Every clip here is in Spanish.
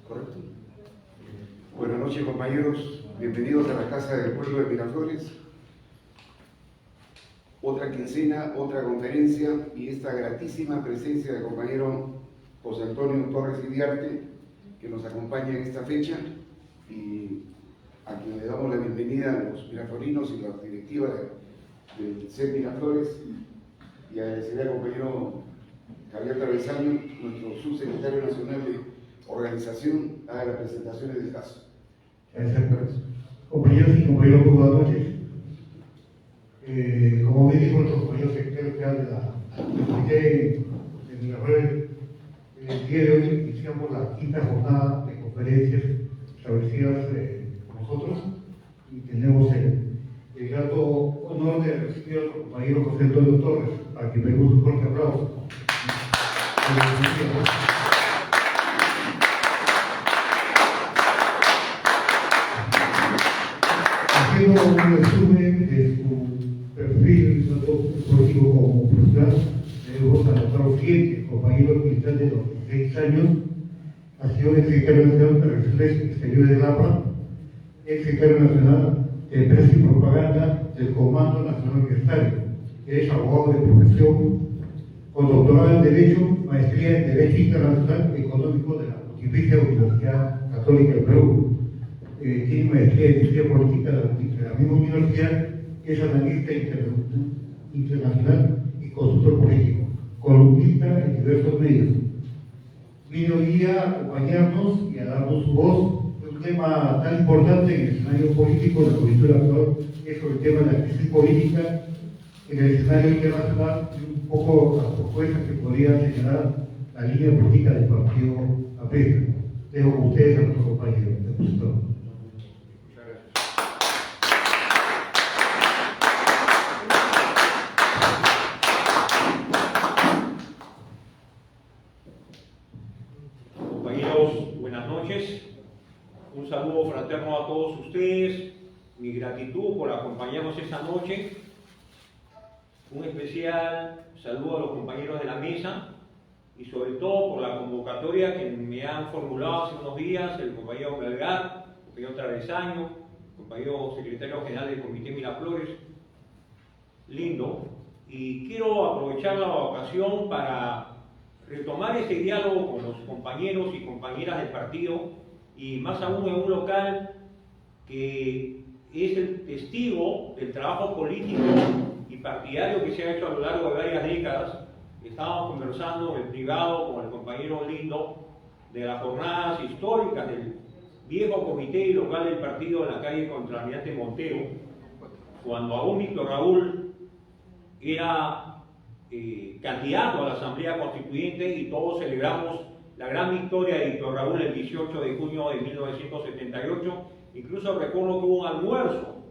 ¿Correcto? Buenas noches, compañeros. Bienvenidos a la Casa del Pueblo de Miraflores. Otra quincena, otra conferencia y esta gratísima presencia del compañero José Antonio Torres Iriarte, que nos acompaña en esta fecha, y a quien le damos la bienvenida a los miraflorinos y la directiva del CEP Miraflores, y agradeceré al compañero Javier Travesaño, nuestro subsecretario nacional de organización, a las presentaciones del caso. Compañeros y compañeros, buenas noches. Como bien dijo nuestro compañero secretario general del Comité de Miraflores, el día de hoy iniciamos la quinta jornada de conferencias establecidas por nosotros y tenemos el grato honor de recibir a nuestro compañero José Antonio Torres, a quien pedimos un fuerte aplauso. Haciendo un resumen de su perfil, tanto político como profesional, debemos anotar lo siguiente: compañero militar de los 16 años, ha sido ex secretario nacional de Relaciones Exteriores del APRA, ex secretario nacional de Prensa y Propaganda del Comando Nacional Universitario, es abogado de profesión, con doctorado en Derecho, maestría en Derecho Internacional y Económico de la Pontificia Universidad Católica del Perú. Tiene maestría en Ciencia Política de la misma universidad, es analista internacional y consultor político, columnista en diversos medios. Vino hoy día a acompañarnos y a darnos su voz en un tema tan importante en el escenario político de la coyuntura actual, que es sobre el tema de la crisis política en el escenario internacional, y un poco las propuestas que podría señalar la línea política del partido APEC. Dejo con ustedes a nuestro compañero expositor. Un saludo fraterno a todos ustedes, mi gratitud por acompañarnos esta noche, un especial saludo a los compañeros de la mesa y sobre todo por la convocatoria que me han formulado hace unos días el compañero Melgar, el compañero Travesaño, el compañero secretario general del Comité Miraflores, lindo, y quiero aprovechar la ocasión para retomar ese diálogo con los compañeros y compañeras del partido, y más aún en un local que es el testigo del trabajo político y partidario que se ha hecho a lo largo de varias décadas. Estábamos conversando en privado con el compañero Lindo de las jornadas históricas del viejo comité local del partido en la calle contra Almirante Montero, cuando aún Víctor Raúl era candidato a la Asamblea Constituyente y todos celebramos la gran victoria de Víctor Raúl el 18 de junio de 1978. Incluso recuerdo que hubo un almuerzo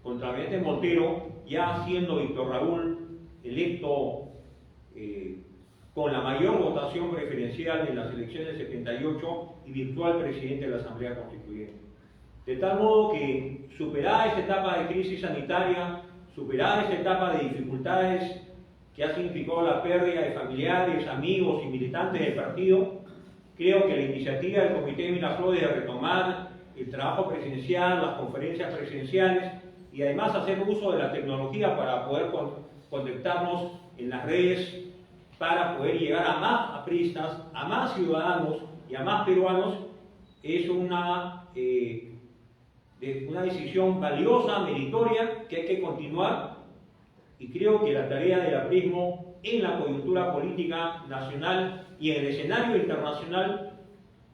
contra Almirante Montero, ya siendo Víctor Raúl electo con la mayor votación preferencial en las elecciones del 78 y virtual presidente de la Asamblea Constituyente. De tal modo que, superada esta etapa de crisis sanitaria, superada esta etapa de dificultades que ha significado la pérdida de familiares, amigos y militantes del partido, creo que la iniciativa del Comité de Miraflores de retomar el trabajo presidencial, las conferencias presidenciales y además hacer uso de la tecnología para poder conectarnos en las redes, para poder llegar a más apristas, a más ciudadanos y a más peruanos, es una decisión valiosa, meritoria, que hay que continuar. Y creo que la tarea del aprismo en la coyuntura política nacional y en el escenario internacional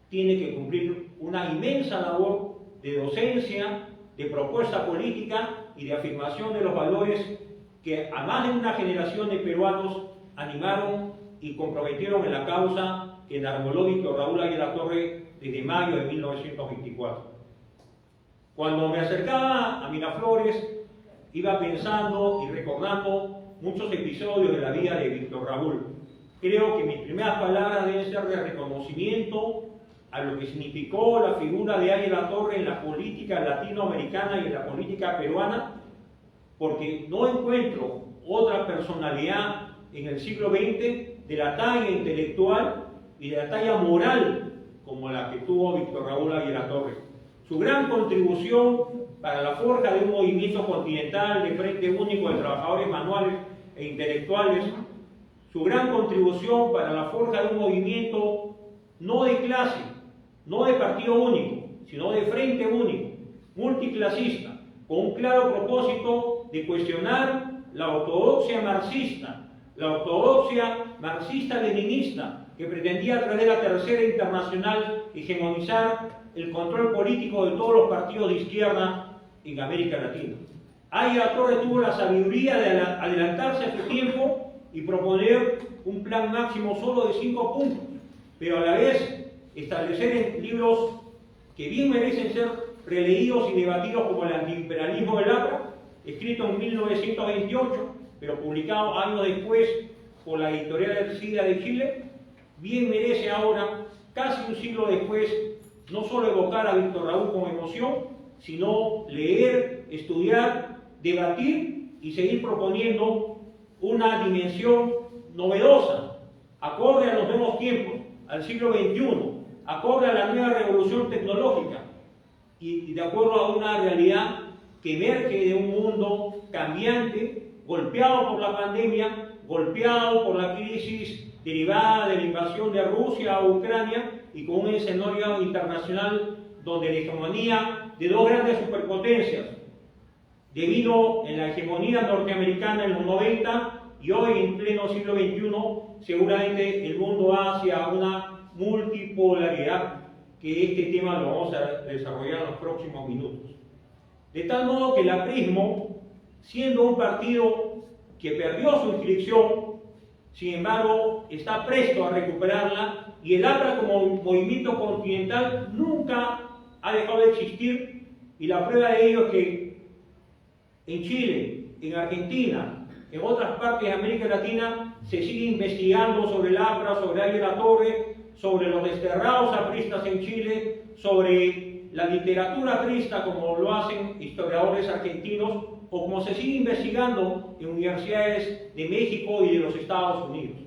tiene que cumplir una inmensa labor de docencia, de propuesta política y de afirmación de los valores que a más de una generación de peruanos animaron y comprometieron en la causa que enarboló Víctor Raúl Torres desde mayo de 1924. Cuando me acercaba a Miraflores, iba pensando y recordando muchos episodios de la vida de Víctor Raúl. Creo que mis primeras palabras deben ser de reconocimiento a lo que significó la figura de Águila Torre en la política latinoamericana y en la política peruana, porque no encuentro otra personalidad en el siglo XX de la talla intelectual y de la talla moral como la que tuvo Víctor Raúl Aguilar-Torre. Su gran contribución para la forja de un movimiento continental de Frente Único de Trabajadores Manuales e Intelectuales, su gran contribución para la forja de un movimiento no de clase, no de partido único, sino de frente único, multiclasista, con un claro propósito de cuestionar la ortodoxia marxista, marxista-leninista, que pretendía a través de la Tercera Internacional hegemonizar el control político de todos los partidos de izquierda en América Latina. Aguilar-Torre tuvo la sabiduría de adelantarse a su tiempo y proponer un plan máximo solo de 5 puntos, pero a la vez establecer en libros que bien merecen ser releídos y debatidos, como el antiimperialismo del APRA, escrito en 1928, pero publicado años después por la editorial Ercilla de Chile, bien merece ahora, casi un siglo después, no solo evocar a Víctor Raúl con emoción, sino leer, estudiar, debatir y seguir proponiendo una dimensión novedosa, acorde a los nuevos tiempos, al siglo XXI, acorde a la nueva revolución tecnológica y de acuerdo a una realidad que emerge de un mundo cambiante, golpeado por la pandemia, golpeado por la crisis derivada de la invasión de Rusia a Ucrania y con un escenario internacional donde la hegemonía de dos grandes superpotencias, debido en la hegemonía norteamericana en los 90 y hoy en pleno siglo XXI, seguramente el mundo va hacia una multipolaridad, que este tema lo vamos a desarrollar en los próximos minutos. De tal modo que el aprismo, siendo un partido que perdió su inscripción, sin embargo, está presto a recuperarla, y el APRA como movimiento continental nunca ha dejado de existir, y la prueba de ello es que en Chile, en Argentina, en otras partes de América Latina, se sigue investigando sobre el APRA, sobre Aguilar-Torre, sobre los desterrados apristas en Chile, sobre la literatura aprista, como lo hacen historiadores argentinos, o como se sigue investigando en universidades de México y de los Estados Unidos.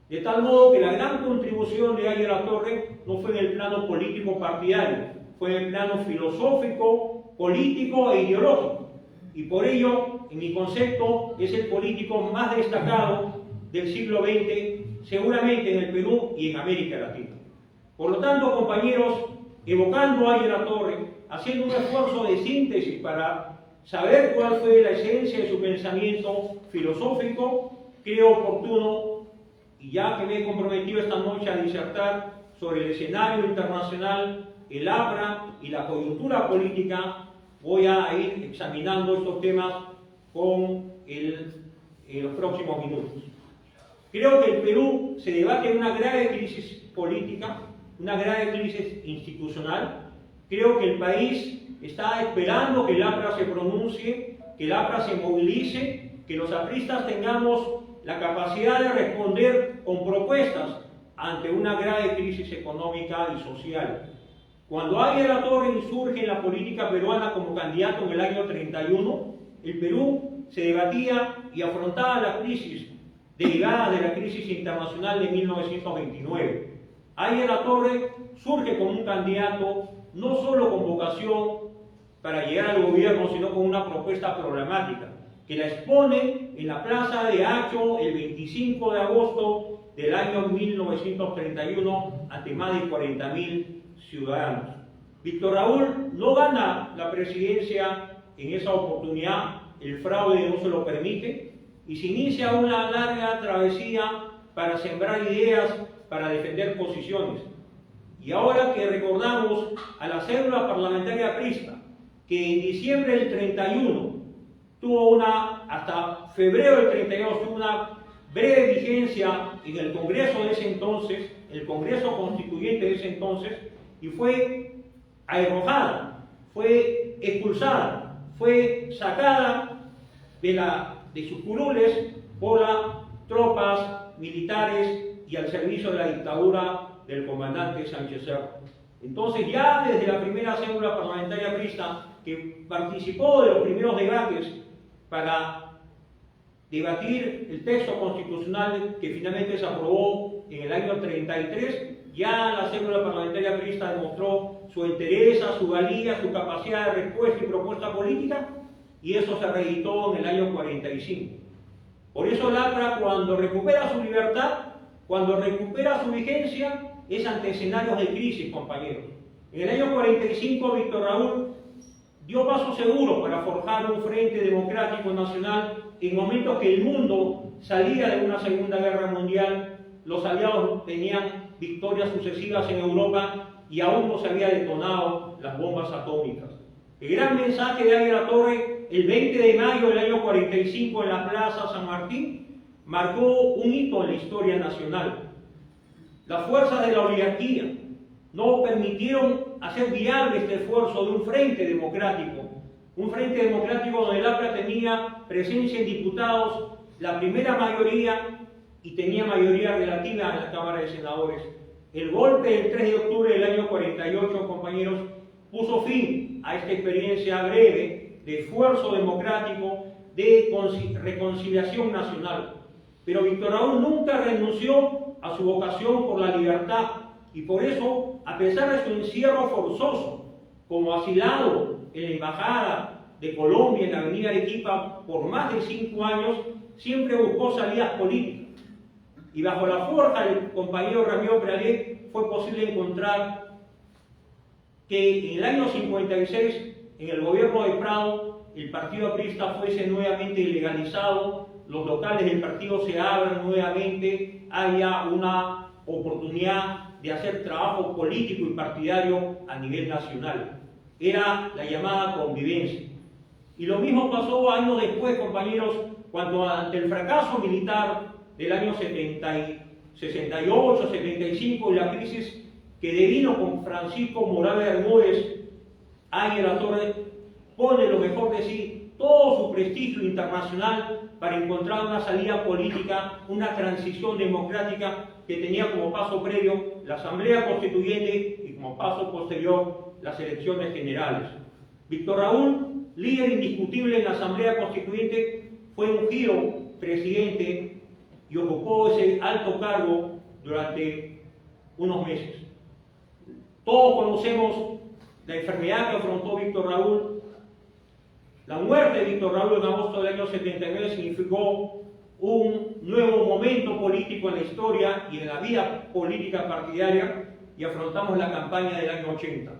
De tal modo que la gran contribución de Aguilar-Torre no fue en el plano político partidario, fue en el plano filosófico, político e ideológico. Y por ello, en mi concepto, es el político más destacado del siglo XX, seguramente en el Perú y en América Latina. Por lo tanto, compañeros, evocando a Aguilar-Torre, haciendo un esfuerzo de síntesis para saber cuál fue la esencia de su pensamiento filosófico, creo oportuno, y ya que me he comprometido esta noche a disertar sobre el escenario internacional, el APRA y la coyuntura política, voy a ir examinando estos temas en los próximos minutos. Creo que el Perú se debate en una grave crisis política, una grave crisis institucional. Creo que el país está esperando que el APRA se pronuncie, que el APRA se movilice, que los apristas tengamos la capacidad de responder con propuestas ante una grave crisis económica y social. Cuando Aguilar-Torre insurge en la política peruana como candidato en el año 31, el Perú se debatía y afrontaba la crisis derivada de la crisis internacional de 1929. Aguilar-Torre surge como un candidato no solo con vocación para llegar al gobierno, sino con una propuesta programática, que la expone en la Plaza de Hacho el 25 de agosto del año 1931 ante más de 40.000 ciudadanos. Víctor Raúl no gana la presidencia en esa oportunidad, el fraude no se lo permite, y se inicia una larga travesía para sembrar ideas, para defender posiciones. Y ahora que recordamos a la célula parlamentaria aprista, que en diciembre del 31 tuvo hasta febrero del 32 tuvo una breve vigencia en el Congreso de ese entonces, el Congreso Constituyente de ese entonces, y fue arrojada, fue expulsada, fue sacada de sus curules por las tropas militares y al servicio de la dictadura del comandante Sánchez Cerro. Entonces, ya desde la primera célula parlamentaria aprista, que participó de los primeros debates para debatir el texto constitucional que finalmente se aprobó en el año 33, ya la célula parlamentaria aprista demostró su entereza, su valía, su capacidad de respuesta y propuesta política, y eso se reeditó en el año 45. Por eso el APRA, cuando recupera su libertad, cuando recupera su vigencia, es ante escenarios de crisis, compañeros. En el año 45, Víctor Raúl dio paso seguro para forjar un frente democrático nacional en momentos que el mundo salía de una Segunda Guerra Mundial, los aliados tenían victorias sucesivas en Europa y aún no se habían detonado las bombas atómicas. El gran mensaje de Águila Torre, el 20 de mayo del año 45 en la Plaza San Martín, marcó un hito en la historia nacional. Las fuerzas de la oligarquía no permitieron hacer viable este esfuerzo de un frente democrático donde el APRA tenía presencia en diputados, la primera mayoría, y tenía mayoría relativa en la Cámara de Senadores. El golpe del 3 de octubre del año 48, compañeros, puso fin a esta experiencia breve de esfuerzo democrático, de reconciliación nacional. Pero Víctor Raúl nunca renunció a su vocación por la libertad, y por eso, a pesar de su encierro forzoso, como asilado en la Embajada de Colombia en la Avenida Arequipa por más de 5 años, siempre buscó salidas políticas. Y bajo la forja del compañero Ramiro Pralé fue posible encontrar que en el año 56, en el gobierno de Prado, el partido aprista fuese nuevamente ilegalizado, los locales del partido se abran nuevamente, haya una oportunidad de hacer trabajo político y partidario a nivel nacional. Era la llamada convivencia. Y lo mismo pasó años después, compañeros, cuando ante el fracaso militar del año 68, 75 y la crisis que devino con Francisco Morales Bermúdez, Águila Torre pone lo mejor de sí, todo su prestigio internacional para encontrar una salida política, una transición democrática que tenía como paso previo la Asamblea Constituyente y como paso posterior las elecciones generales. Víctor Raúl, líder indiscutible en la Asamblea Constituyente, fue ungido presidente y ocupó ese alto cargo durante unos meses. Todos conocemos la enfermedad que afrontó Víctor Raúl. La muerte de Víctor Raúl en agosto del año 79 significó un nuevo momento político en la historia y en la vida política partidaria, y afrontamos la campaña del año 80.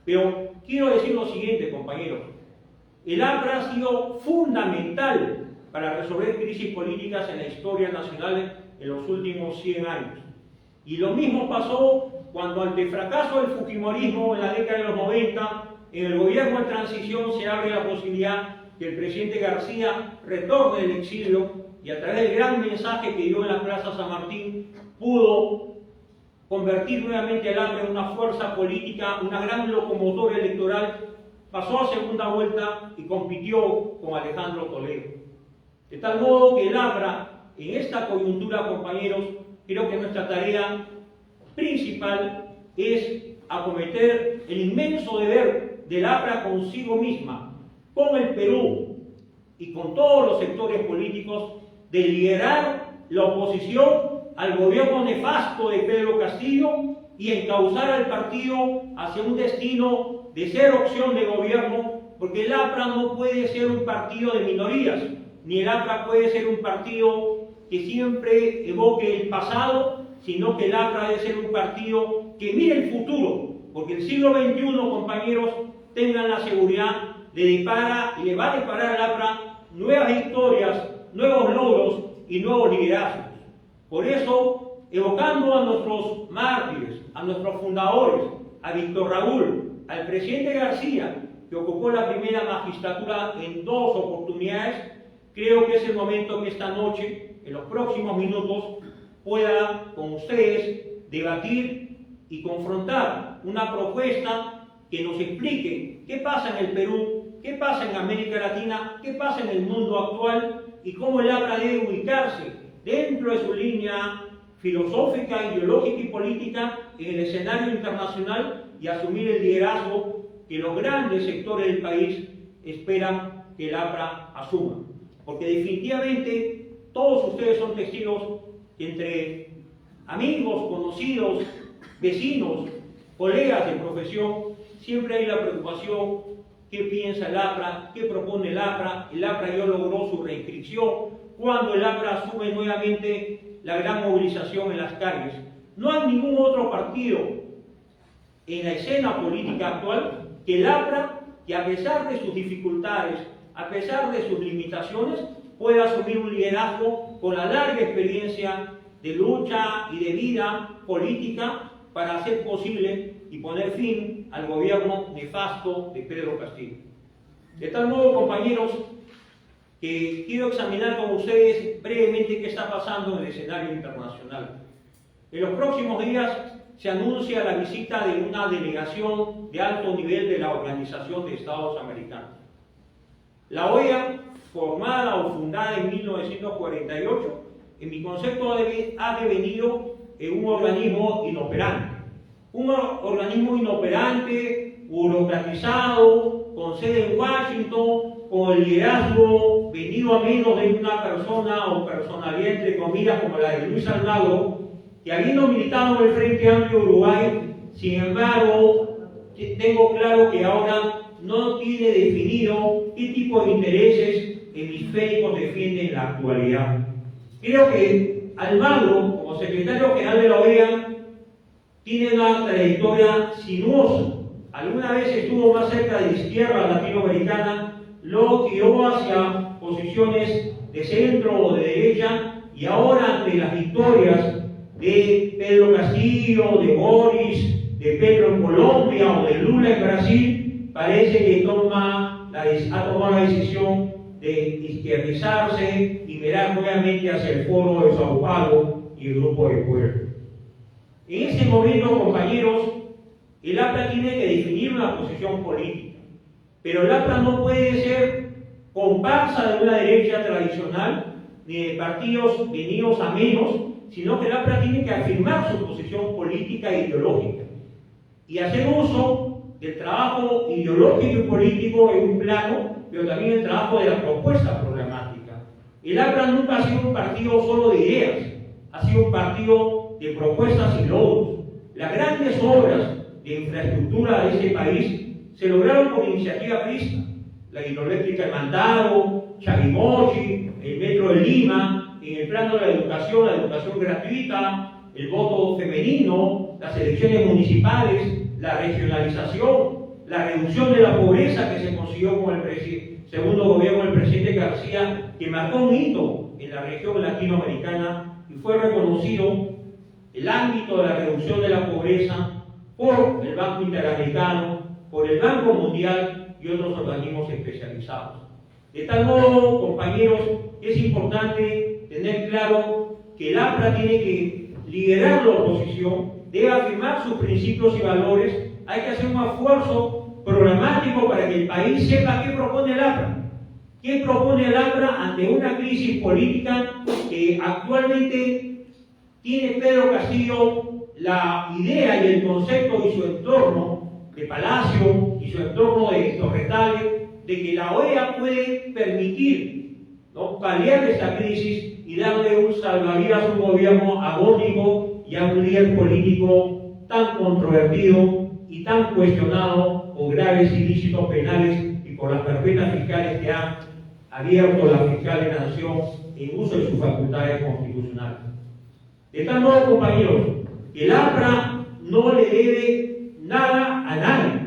Pero quiero decir lo siguiente, compañeros. El APRA ha sido fundamental para resolver crisis políticas en la historia nacional en los últimos 100 años. Y lo mismo pasó cuando, ante el fracaso del fujimorismo en la década de los 90, en el gobierno de transición se abre la posibilidad que el presidente García retorne del exilio y, a través del gran mensaje que dio en la Plaza San Martín, pudo convertir nuevamente al APRA en una fuerza política, una gran locomotora electoral. Pasó a segunda vuelta y compitió con Alejandro Toledo. De tal modo que el APRA, en esta coyuntura, compañeros, creo que nuestra tarea principal es acometer el inmenso deber del APRA consigo misma, con el Perú y con todos los sectores políticos, de liderar la oposición al gobierno nefasto de Pedro Castillo y encauzar al partido hacia un destino de ser opción de gobierno, porque el APRA no puede ser un partido de minorías, ni el APRA puede ser un partido que siempre evoque el pasado, sino que el APRA debe ser un partido que mire el futuro, porque el siglo XXI, compañeros, tengan la seguridad le va a deparar al APRA nuevas victorias, nuevos logros y nuevos liderazgos. Por eso, evocando a nuestros mártires, a nuestros fundadores, a Víctor Raúl, al presidente García, que ocupó la primera magistratura en 2 oportunidades, creo que es el momento que esta noche, en los próximos minutos, pueda con ustedes debatir y confrontar una propuesta que nos explique qué pasa en el Perú, qué pasa en América Latina, qué pasa en el mundo actual y cómo el APRA debe ubicarse dentro de su línea filosófica, ideológica y política en el escenario internacional y asumir el liderazgo que los grandes sectores del país esperan que el APRA asuma. Porque definitivamente todos ustedes son testigos que entre amigos, conocidos, vecinos, colegas de profesión, siempre hay la preocupación: ¿qué piensa el APRA? ¿Qué propone el APRA? El APRA ya logró su reinscripción. ¿Cuándo el APRA asume nuevamente la gran movilización en las calles? No hay ningún otro partido en la escena política actual que el APRA, que a pesar de sus dificultades, a pesar de sus limitaciones, pueda asumir un liderazgo con la larga experiencia de lucha y de vida política para hacer posible y poner fin al gobierno nefasto de Pedro Castillo. De tal modo, compañeros, que quiero examinar con ustedes brevemente qué está pasando en el escenario internacional. En los próximos días se anuncia la visita de una delegación de alto nivel de la Organización de Estados Americanos. La OEA, formada o fundada en 1948, en mi concepto ha devenido en un organismo inoperante. Un organismo inoperante, burocratizado, con sede en Washington, con el liderazgo venido a menos de una persona o personalidad, entre comillas, como la de Luis Almagro, que habiendo militado en el Frente Amplio Uruguay, sin embargo, tengo claro que ahora no tiene definido qué tipo de intereses hemisféricos defiende en la actualidad. Creo que Almagro, como secretario general de la OEA, tiene una trayectoria sinuosa. Alguna vez estuvo más cerca de la izquierda latinoamericana, lo guió hacia posiciones de centro o de derecha, y ahora ante las victorias de Pedro Castillo, de Boris, de Petro en Colombia o de Lula en Brasil, parece que ha tomado la decisión de izquierdizarse y mirar nuevamente hacia el foro de Sao Paulo y el Grupo de Puebla. En ese momento, compañeros, el APRA tiene que definir una posición política, pero el APRA no puede ser comparsa de una derecha tradicional ni de partidos venidos a menos, sino que el APRA tiene que afirmar su posición política e ideológica y hacer uso del trabajo ideológico y político en un plano, pero también el trabajo de la propuesta programática. El APRA nunca ha sido un partido solo de ideas, ha sido un partido de propuestas y logros. Las grandes obras de infraestructura de este país se lograron por iniciativa prista: la hidroeléctrica de Mantaro, Chavimochi, el metro de Lima, en el plano de la educación gratuita, el voto femenino, las elecciones municipales, la regionalización, la reducción de la pobreza que se consiguió con el segundo gobierno del presidente García, que marcó un hito en la región latinoamericana y fue reconocido el ámbito de la reducción de la pobreza por el Banco Interamericano, por el Banco Mundial y otros organismos especializados. De tal modo, compañeros, es importante tener claro que el APRA tiene que liderar la oposición, debe afirmar sus principios y valores. Hay que hacer un esfuerzo programático para que el país sepa qué propone el APRA. ¿Qué propone el APRA ante una crisis política que actualmente tiene Pedro Castillo la idea y el concepto y su entorno de Palacio y su entorno de Torretales de que la OEA puede permitir, ¿no?, paliar esta crisis y darle un salvavidas a un gobierno agónico y a un líder político tan controvertido y tan cuestionado por graves ilícitos penales y por las carpetas fiscales que ha abierto la fiscal de la Nación en uso de sus facultades constitucionales. De tal modo, compañeros, el APRA no le debe nada a nadie.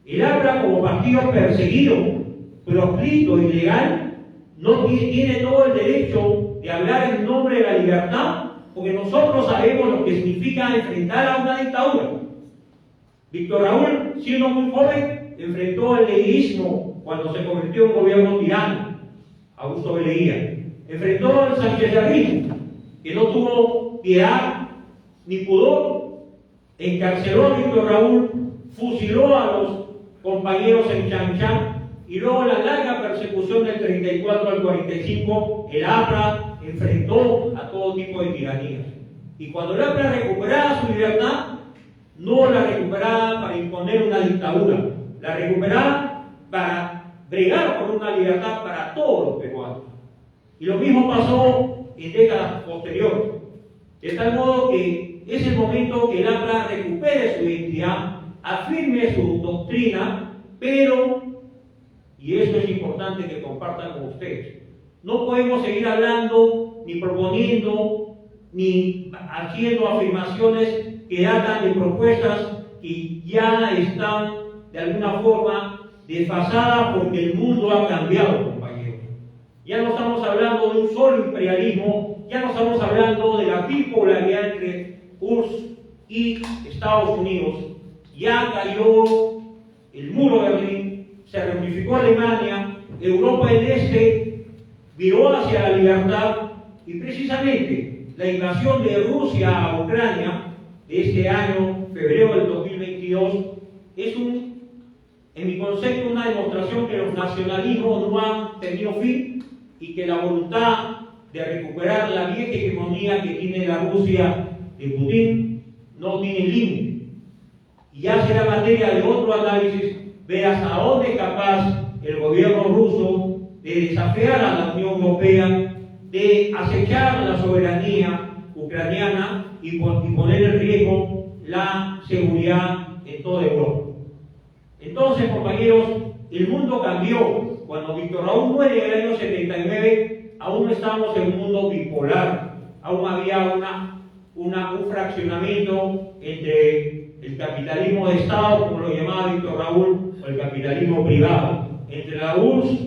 El APRA, como partido perseguido, proscrito, ilegal, no tiene todo el derecho de hablar en nombre de la libertad, porque nosotros sabemos lo que significa enfrentar a una dictadura. Víctor Raúl, siendo muy joven, enfrentó al leguismo cuando se convirtió en gobierno tirano, Augusto Beleguía. Enfrentó al sanchezarismo, que no tuvo piedad ni pudor, encarceló a Víctor Raúl, fusiló a los compañeros en Chanchan, y luego la larga persecución del 34 al 45, el APRA enfrentó a todo tipo de tiranías. Y cuando el APRA recuperaba su libertad, no la recuperaba para imponer una dictadura, la recuperaba para bregar por una libertad para todos los peruanos. Y lo mismo pasó en décadas posteriores. De tal modo que es el momento que el APRA recupere su identidad, afirme su doctrina, pero, y esto es importante que compartan con ustedes, no podemos seguir hablando, ni proponiendo, ni haciendo afirmaciones que datan de propuestas que ya están de alguna forma desfasadas porque el mundo ha cambiado, compañeros. Ya no estamos hablando de un solo imperialismo, ya no estamos hablando de la bipolaridad entre URSS y Estados Unidos. Ya cayó el muro de Berlín, se reunificó Alemania, Europa del Este viró hacia la libertad y precisamente la invasión de Rusia a Ucrania de este año, febrero del 2022, es en mi concepto una demostración que los nacionalismos no han tenido fin y que la voluntad de recuperar la vieja hegemonía que tiene la Rusia de Putin no tiene límite. Y ya será materia de otro análisis ver hasta dónde es capaz el gobierno ruso de desafiar a la Unión Europea, de acechar la soberanía ucraniana y poner en riesgo la seguridad en toda Europa. Entonces, compañeros, el mundo cambió. Cuando Víctor Raúl muere en el año 79, aún no estábamos en un mundo bipolar, aún había un fraccionamiento entre el capitalismo de Estado, como lo llamaba Víctor Raúl, o el capitalismo privado, entre la URSS,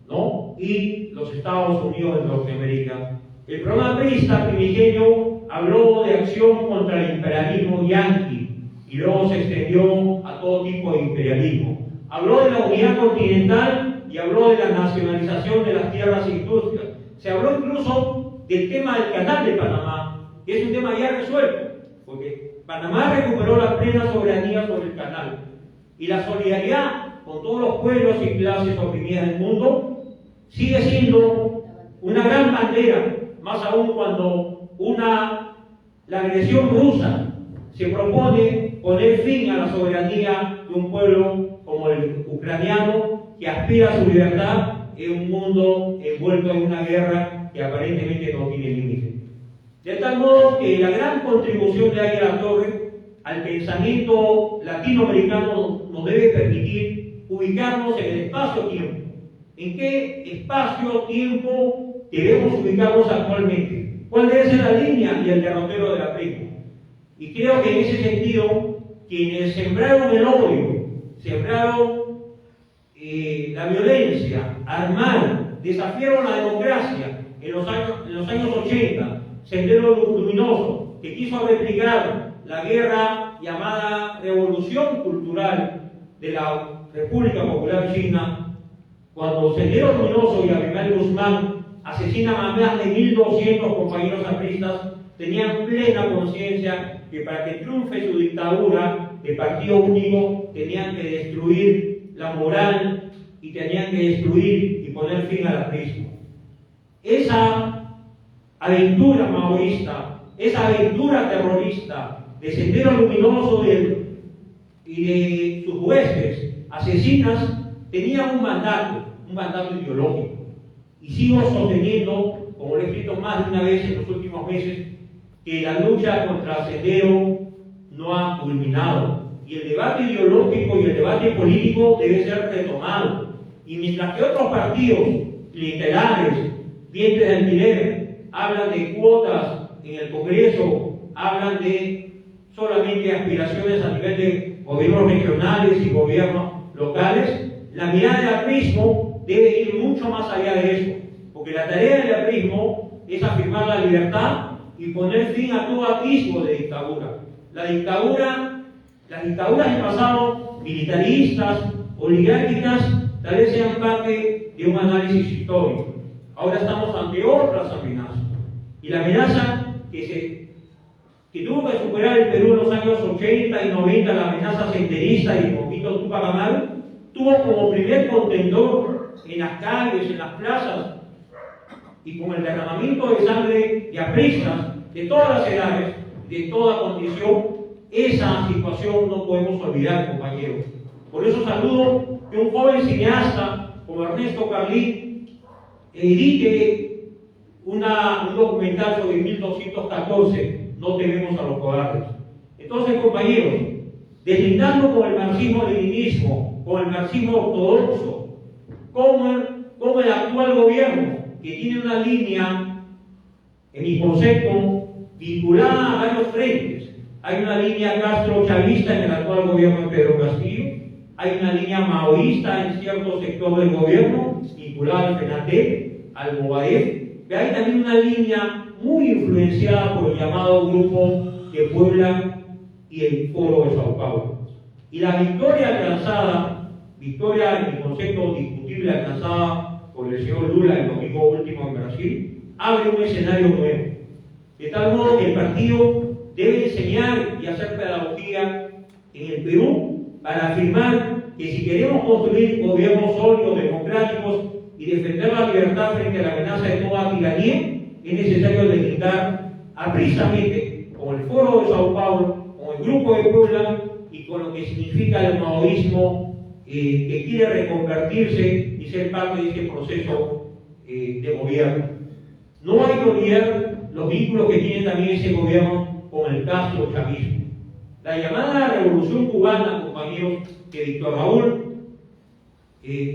¿no?, y los Estados Unidos de Norteamérica. El programa priista primigenio habló de acción contra el imperialismo yanqui y luego se extendió a todo tipo de imperialismo. Habló de la unidad continental y habló de la nacionalización de las tierras e industrias. Se habló incluso del tema del Canal de Panamá, que es un tema ya resuelto, porque Panamá recuperó la plena soberanía sobre el canal. Y la solidaridad con todos los pueblos y clases oprimidas del mundo sigue siendo una gran bandera, más aún cuando la agresión rusa se propone poner fin a la soberanía de un pueblo como el ucraniano que aspira a su libertad en un mundo envuelto en una guerra que aparentemente no tiene límite. De tal modo que la gran contribución de Águila Latorre al pensamiento latinoamericano nos debe permitir ubicarnos en el espacio-tiempo. ¿En qué espacio-tiempo debemos ubicarnos actualmente? ¿Cuál debe ser la línea y el derrotero del aprismo? Y creo que en ese sentido, quienes sembraron el odio, sembraron la violencia, armaron, desafiaron la democracia en los años 80, Sendero Luminoso, que quiso replicar la guerra llamada Revolución Cultural de la República Popular China, cuando Sendero Luminoso y Abimael Guzmán asesinan a más de 1.200 compañeros apristas, tenían plena conciencia que para que triunfe su dictadura de partido único tenían que destruir la moral y tenían que destruir y poner fin al aprismo. Esa aventura maoísta, esa aventura terrorista de Sendero Luminoso y de sus huestes asesinas tenía un mandato ideológico. Y sigo sosteniendo, como lo he escrito más de una vez en los últimos meses, que la lucha contra Sendero no ha culminado. Y el debate ideológico y el debate político debe ser retomado. Y mientras que otros partidos clientelares, vientres de alquiler, hablan de cuotas en el Congreso, hablan de solamente aspiraciones a nivel de gobiernos regionales y gobiernos locales, la mirada del aprismo debe ir mucho más allá de eso, porque la tarea del aprismo es afirmar la libertad y poner fin a todo atisbo de dictadura. Las dictaduras del pasado, militaristas, oligárquicas, tal vez sean parte de un análisis histórico. Ahora estamos ante otras amenazas. Y la amenaza que tuvo que superar el Perú en los años 80 y 90, la amenaza senderista y el movimiento Tupac Amaru, tuvo como primer contendor en las calles, en las plazas, y con el derramamiento de sangre de apristas de todas las edades, de toda condición. Esa situación no podemos olvidar, compañeros. Por eso saludo que un joven cineasta como Ernesto Carlín edite un documental sobre 1214, No tememos a los cobardes. Entonces, compañeros, deslindando con el marxismo-leninismo, con el marxismo ortodoxo, como el actual gobierno, que tiene una línea, en mi concepto, vinculada a varios frentes. Hay una línea castro-chavista en el actual gobierno de Pedro Castillo, hay una línea maoísta en cierto sector del gobierno, vinculada al FENATEP, al Movadef, pero hay también una línea muy influenciada por el llamado Grupo de Puebla y el Foro de Sao Paulo. Y la victoria alcanzada, victoria en mi concepto discutible alcanzada por el señor Lula el domingo último en Brasil, abre un escenario nuevo. De tal modo que el partido debe enseñar y hacer pedagogía en el Perú para afirmar que si queremos construir gobiernos sólidos, democráticos y defender la libertad frente a la amenaza de toda tiranía, es necesario deslindar precisamente con el Foro de Sao Paulo, con el Grupo de Puebla y con lo que significa el maoísmo que quiere reconvertirse y ser parte de este proceso de gobierno. No hay que olvidar los vínculos que tiene también ese gobierno con el castro-chavismo. La llamada Revolución Cubana, compañeros, que Víctor Raúl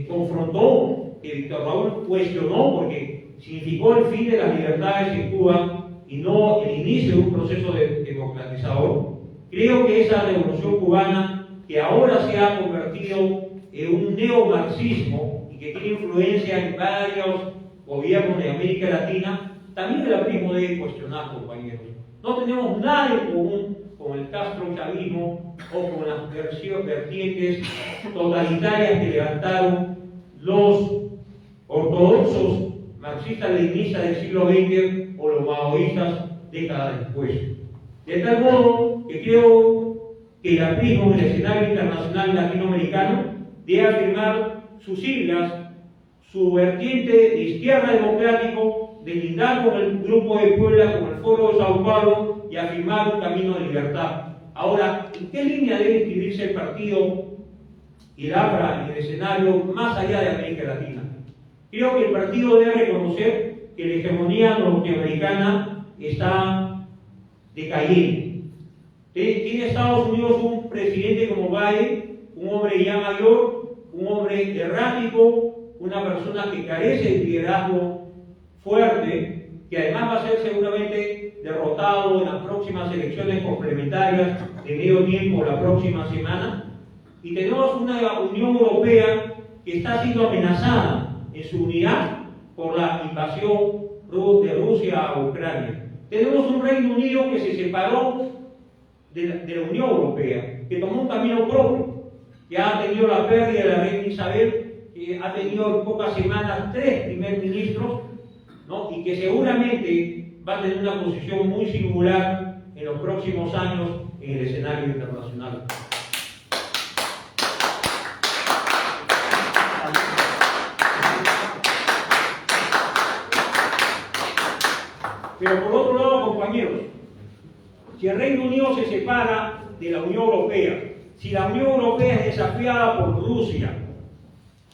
confrontó, que Víctor Raúl cuestionó porque significó el fin de las libertades en Cuba y no el inicio de un proceso democratizador. Creo que esa Revolución Cubana, que ahora se ha convertido en un neomarxismo y que tiene influencia en varios gobiernos de América Latina, también el aprismo debe cuestionar, compañeros. No tenemos nada en común con el castro-chavismo o con las vertientes totalitarias que levantaron los ortodoxos marxistas-leninistas del siglo XX o los maoístas décadas después. De tal modo que creo que el aprismo en el escenario internacional latinoamericano debe afirmar sus siglas, su vertiente de izquierda democrático, deslindar con el Grupo de Puebla, con el Foro de Sao Paulo y afirmar un camino de libertad. Ahora, ¿en qué línea debe inscribirse el partido y el APRA en el escenario más allá de América Latina? Creo que el partido debe reconocer que la hegemonía norteamericana está decayendo. Tiene Estados Unidos un presidente como Biden, un hombre ya mayor, un hombre errático, una persona que carece de liderazgo fuerte, que además va a ser seguramente derrotado en las próximas elecciones complementarias de medio tiempo la próxima semana. Y tenemos una Unión Europea que está siendo amenazada en su unidad por la invasión de Rusia a Ucrania. Tenemos un Reino Unido que se separó de la Unión Europea, que tomó un camino propio, que ha tenido la pérdida de la reina Isabel, que ha tenido en pocas semanas 3 primer ministros, ¿no? Y que seguramente va a tener una posición muy singular en los próximos años en el escenario internacional. Pero por otro lado, compañeros, si el Reino Unido se separa de la Unión Europea, si la Unión Europea es desafiada por Rusia,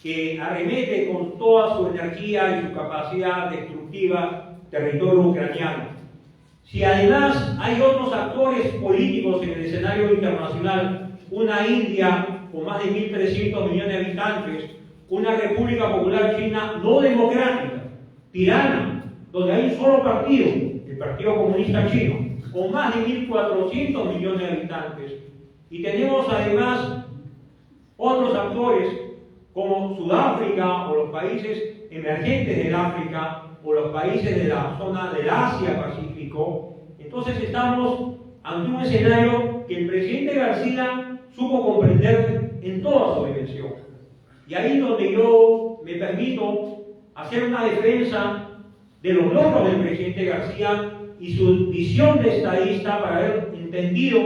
que arremete con toda su energía y su capacidad destructiva territorio ucraniano, si además hay otros actores políticos en el escenario internacional, una India con más de 1.300 millones de habitantes, una República Popular China no democrática, tirana, donde hay un solo partido, el Partido Comunista Chino, con más de 1.400 millones de habitantes, y tenemos además otros actores como Sudáfrica o los países emergentes del África o los países de la zona del Asia-Pacífico. Entonces estamos ante un escenario que el presidente García supo comprender en toda su dimensión. Y ahí donde yo me permito hacer una defensa de los logros del presidente García y su visión de estadista para haber entendido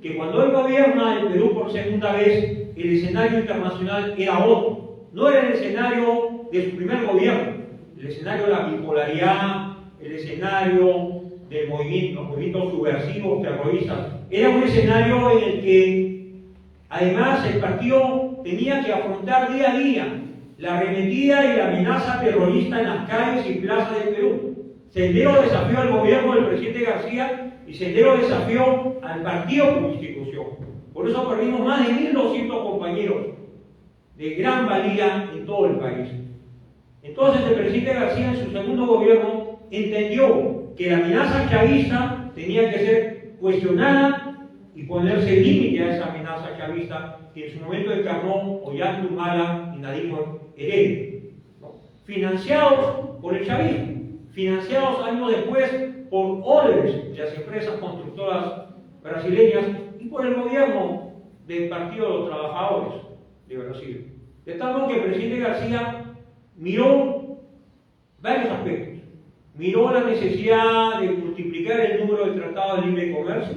que cuando él gobierna el Perú por segunda vez, el escenario internacional era otro. No era el escenario de su primer gobierno, el escenario de la bipolaridad, el escenario de los movimientos subversivos, terroristas. Era un escenario en el que además el partido tenía que afrontar día a día la arremetida y la amenaza terrorista en las calles y plazas del Perú. Sendero desafió al gobierno del presidente García y Sendero desafió al partido como institución. Por eso perdimos más de 1.200 compañeros de gran valía en todo el país. Entonces el presidente García en su segundo gobierno entendió que la amenaza chavista tenía que ser cuestionada y ponerse límite a esa amenaza chavista que en su momento encarnó Ollanta Humala y Nadim Heredia, ¿no? Financiados por el chavismo, financiados años después por Odebrecht, de las empresas constructoras brasileñas, y por el gobierno del Partido de los Trabajadores de Brasil. De tal modo que el presidente García miró varios aspectos. Miró la necesidad de multiplicar el número de tratados de libre comercio.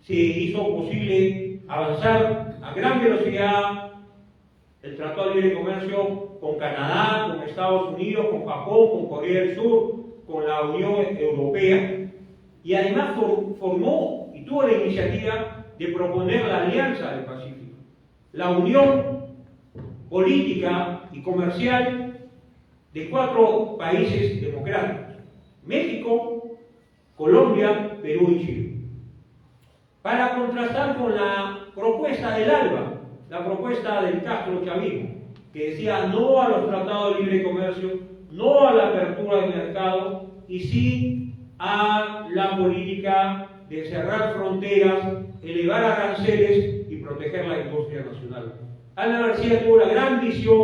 Se hizo posible avanzar a gran velocidad el Tratado de Libre Comercio con Canadá, con Estados Unidos, con Japón, con Corea del Sur, con la Unión Europea. Y además formó y tuvo la iniciativa de proponer la Alianza del Pacífico, la unión política y comercial de 4 países democráticos: México, Colombia, Perú y Chile, para contrastar con la propuesta del ALBA, la propuesta del Castro chavismo, que decía no a los tratados de libre comercio, no a la apertura del mercado y sí a la política de cerrar fronteras, elevar aranceles y proteger la industria nacional. Alan García tuvo la gran visión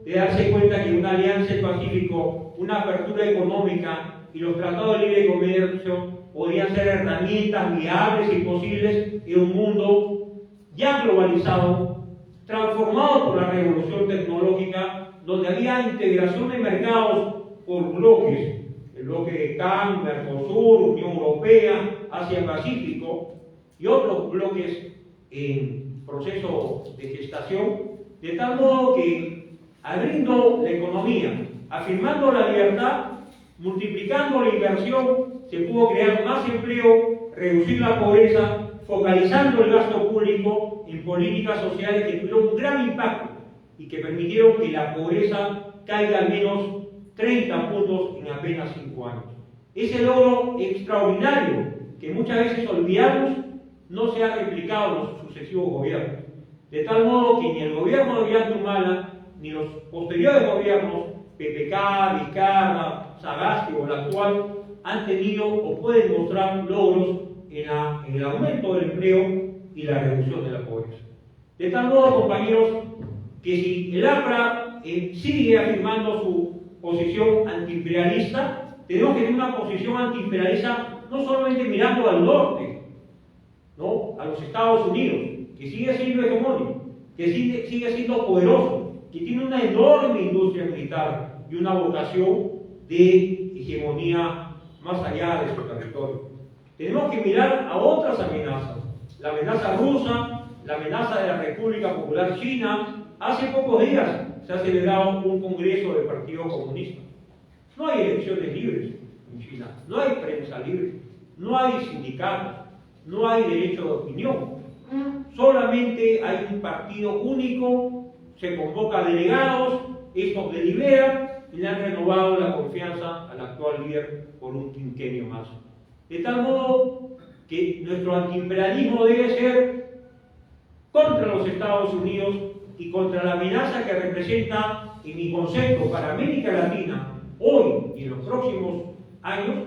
de darse cuenta que una alianza del Pacífico, una apertura económica y los tratados de libre comercio podían ser herramientas viables y posibles en un mundo ya globalizado, transformado por la revolución tecnológica, donde había integración de mercados por bloques, el bloque de CAN, Mercosur, Unión Europea, Asia-Pacífico y otros bloques en proceso de gestación, de tal modo que abriendo la economía, afirmando la libertad, multiplicando la inversión, se pudo crear más empleo, reducir la pobreza, focalizando el gasto público en políticas sociales que tuvieron un gran impacto y que permitieron que la pobreza caiga al menos 30 puntos en apenas 5 años. Ese logro extraordinario que muchas veces olvidamos no se ha replicado en los sucesivos gobiernos. De tal modo que ni el gobierno de Ollanta Humala ni los posteriores gobiernos, PPK, Vizcarra, Sagasti o el actual, han tenido o pueden mostrar logros en el aumento del empleo y la reducción de la pobreza. De tal modo, compañeros, que si el APRA sigue afirmando su posición antiimperialista, tenemos que tener una posición antiimperialista no solamente mirando al norte, ¿no?, a los Estados Unidos, que sigue siendo hegemónico, que sigue siendo poderoso, que tiene una enorme industria militar y una vocación de hegemonía más allá de su territorio. Tenemos que mirar a otras amenazas, la amenaza rusa, la amenaza de la República Popular China. Hace pocos días se ha celebrado un congreso del Partido Comunista. No hay elecciones libres en China, no hay prensa libre, no hay sindicatos, no hay derecho de opinión. Solamente hay un partido único, se convoca delegados, estos deliberan y le han renovado la confianza al actual líder por un quinquenio más. De tal modo que nuestro antiimperialismo debe ser contra los Estados Unidos y contra la amenaza que representa, en mi concepto, para América Latina, hoy y en los próximos años,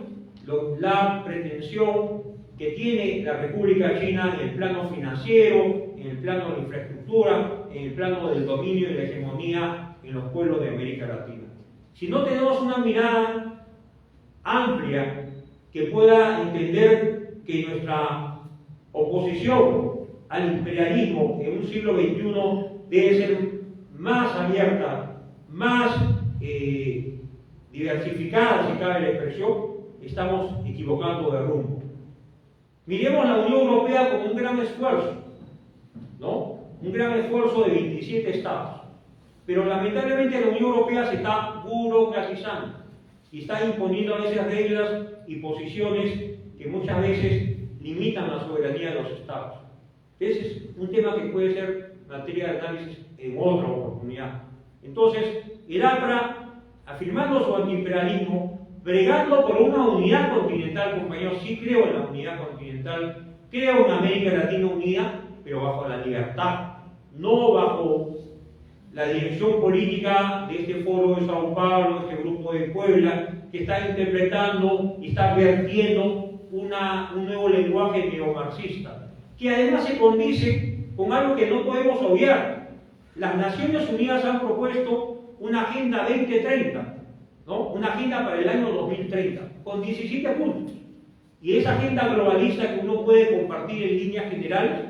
la pretensión que tiene la República China en el plano financiero, en el plano de la infraestructura, en el plano del dominio y la hegemonía en los pueblos de América Latina. Si no tenemos una mirada amplia que pueda entender que nuestra oposición al imperialismo en un siglo XXI debe ser más abierta, más diversificada, si cabe la expresión, estamos equivocando de rumbo. Miremos a la Unión Europea como un gran esfuerzo, ¿no? Un gran esfuerzo de 27 estados. Pero lamentablemente la Unión Europea se está burocratizando y está imponiendo a veces reglas y posiciones que muchas veces limitan la soberanía de los estados. Ese es un tema que puede ser materia de análisis en otra oportunidad. Entonces, el APRA, afirmando su antiimperialismo, bregando por una unidad continental, compañeros. Sí creo en la unidad continental, creo en América Latina unida, pero bajo la libertad, no bajo la dirección política de este foro de Sao Paulo, este grupo de Puebla, que está interpretando y está vertiendo un nuevo lenguaje neomarxista, que además se condice con algo que no podemos obviar. Las Naciones Unidas han propuesto una Agenda 2030, ¿no? Una agenda para el año 2030, con 17 puntos. Y esa agenda globalista que uno puede compartir en líneas generales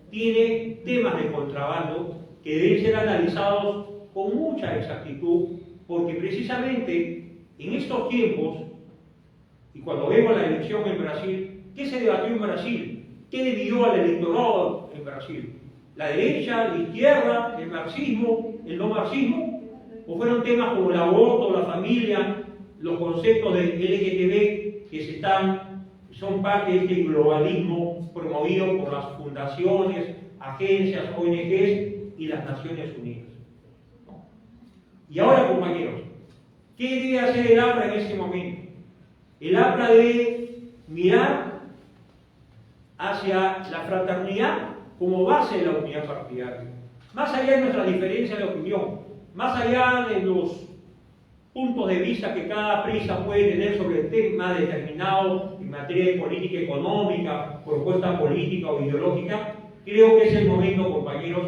tiene temas de contrabando que deben ser analizados con mucha exactitud, porque precisamente en estos tiempos, y cuando vemos la elección en Brasil, ¿qué se debatió en Brasil? ¿Qué dividió al electorado en Brasil? ¿La derecha, la izquierda, el marxismo, el no marxismo? ¿O fueron temas como el aborto, la familia, los conceptos de LGTB que son parte de este globalismo promovido por las fundaciones, agencias, ONGs y las Naciones Unidas? Y ahora, compañeros, ¿qué debe hacer el APRA en este momento? El APRA debe mirar hacia la fraternidad como base de la unidad partidaria. Más allá de nuestras diferencias de opinión, más allá de los puntos de vista que cada prisa puede tener sobre el tema determinado en materia de política económica, propuesta política o ideológica, creo que es el momento, compañeros,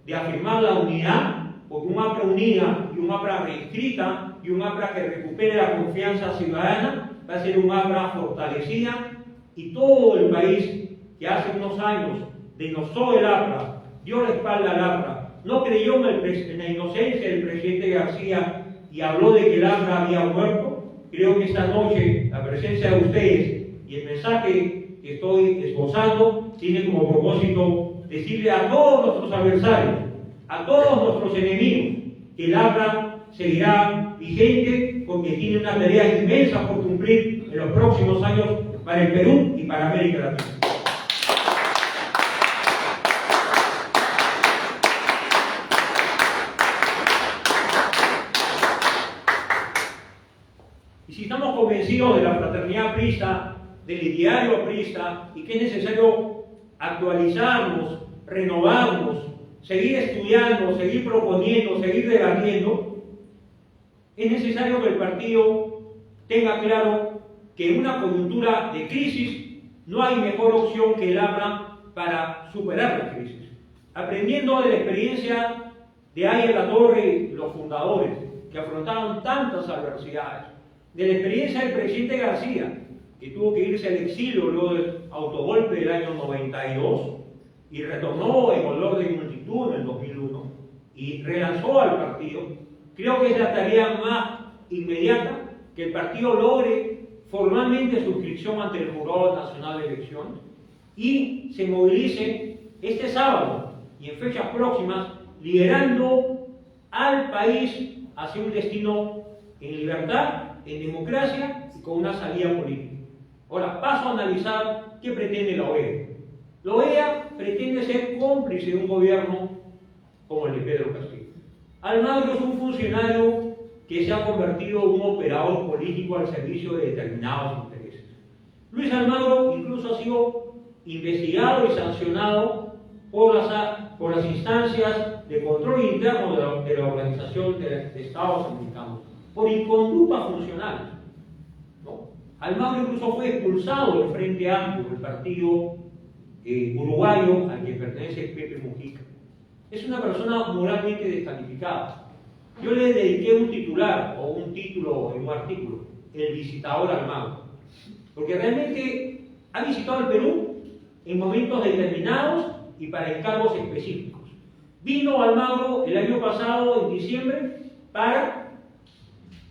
de afirmar la unidad, porque un APRA unida y un APRA reescrita y un APRA que recupere la confianza ciudadana va a ser un APRA fortalecida, y todo el país que hace unos años denostó el APRA, dio la espalda al APRA, no creyó en la inocencia del presidente García y habló de que el APRA había muerto, creo que esta noche la presencia de ustedes y el mensaje que estoy esbozando tiene como propósito decirle a todos nuestros adversarios, a todos nuestros enemigos, que el APRA seguirá vigente porque tiene una tarea inmensa por cumplir en los próximos años para el Perú y para América Latina. Y si estamos convencidos de la fraternidad aprista, del ideario aprista, y que es necesario actualizarnos, renovarnos, seguir estudiando, seguir proponiendo, seguir debatiendo, es necesario que el partido tenga claro que en una coyuntura de crisis no hay mejor opción que el APRA para superar la crisis. Aprendiendo de la experiencia de Ayer Latorre y los fundadores, que afrontaron tantas adversidades, de la experiencia del presidente García, que tuvo que irse al exilio luego del autogolpe del año 92 y retornó en olor de multitud en el 2001 y relanzó al partido, creo que es la tarea más inmediata que el partido logre formalmente suscripción ante el Jurado Nacional de Elecciones y se movilice este sábado y en fechas próximas, liderando al país hacia un destino en libertad, en democracia y con una salida política. Ahora, paso a analizar qué pretende la OEA. La OEA pretende ser cómplice de un gobierno como el de Pedro Castillo. Almagro es un funcionario que se ha convertido en un operador político al servicio de determinados intereses. Luis Almagro incluso ha sido investigado y sancionado por las instancias de control interno de la Organización de Estados Americanos, por inconducta funcional. ¿No? Almagro incluso fue expulsado del Frente Amplio, del partido uruguayo al que pertenece Pepe Mujica. Es una persona moralmente descalificada. Yo le dediqué un titular o un título en un artículo, El visitador Almagro, porque realmente ha visitado el Perú en momentos determinados y para encargos específicos. Vino Almagro el año pasado, en diciembre, para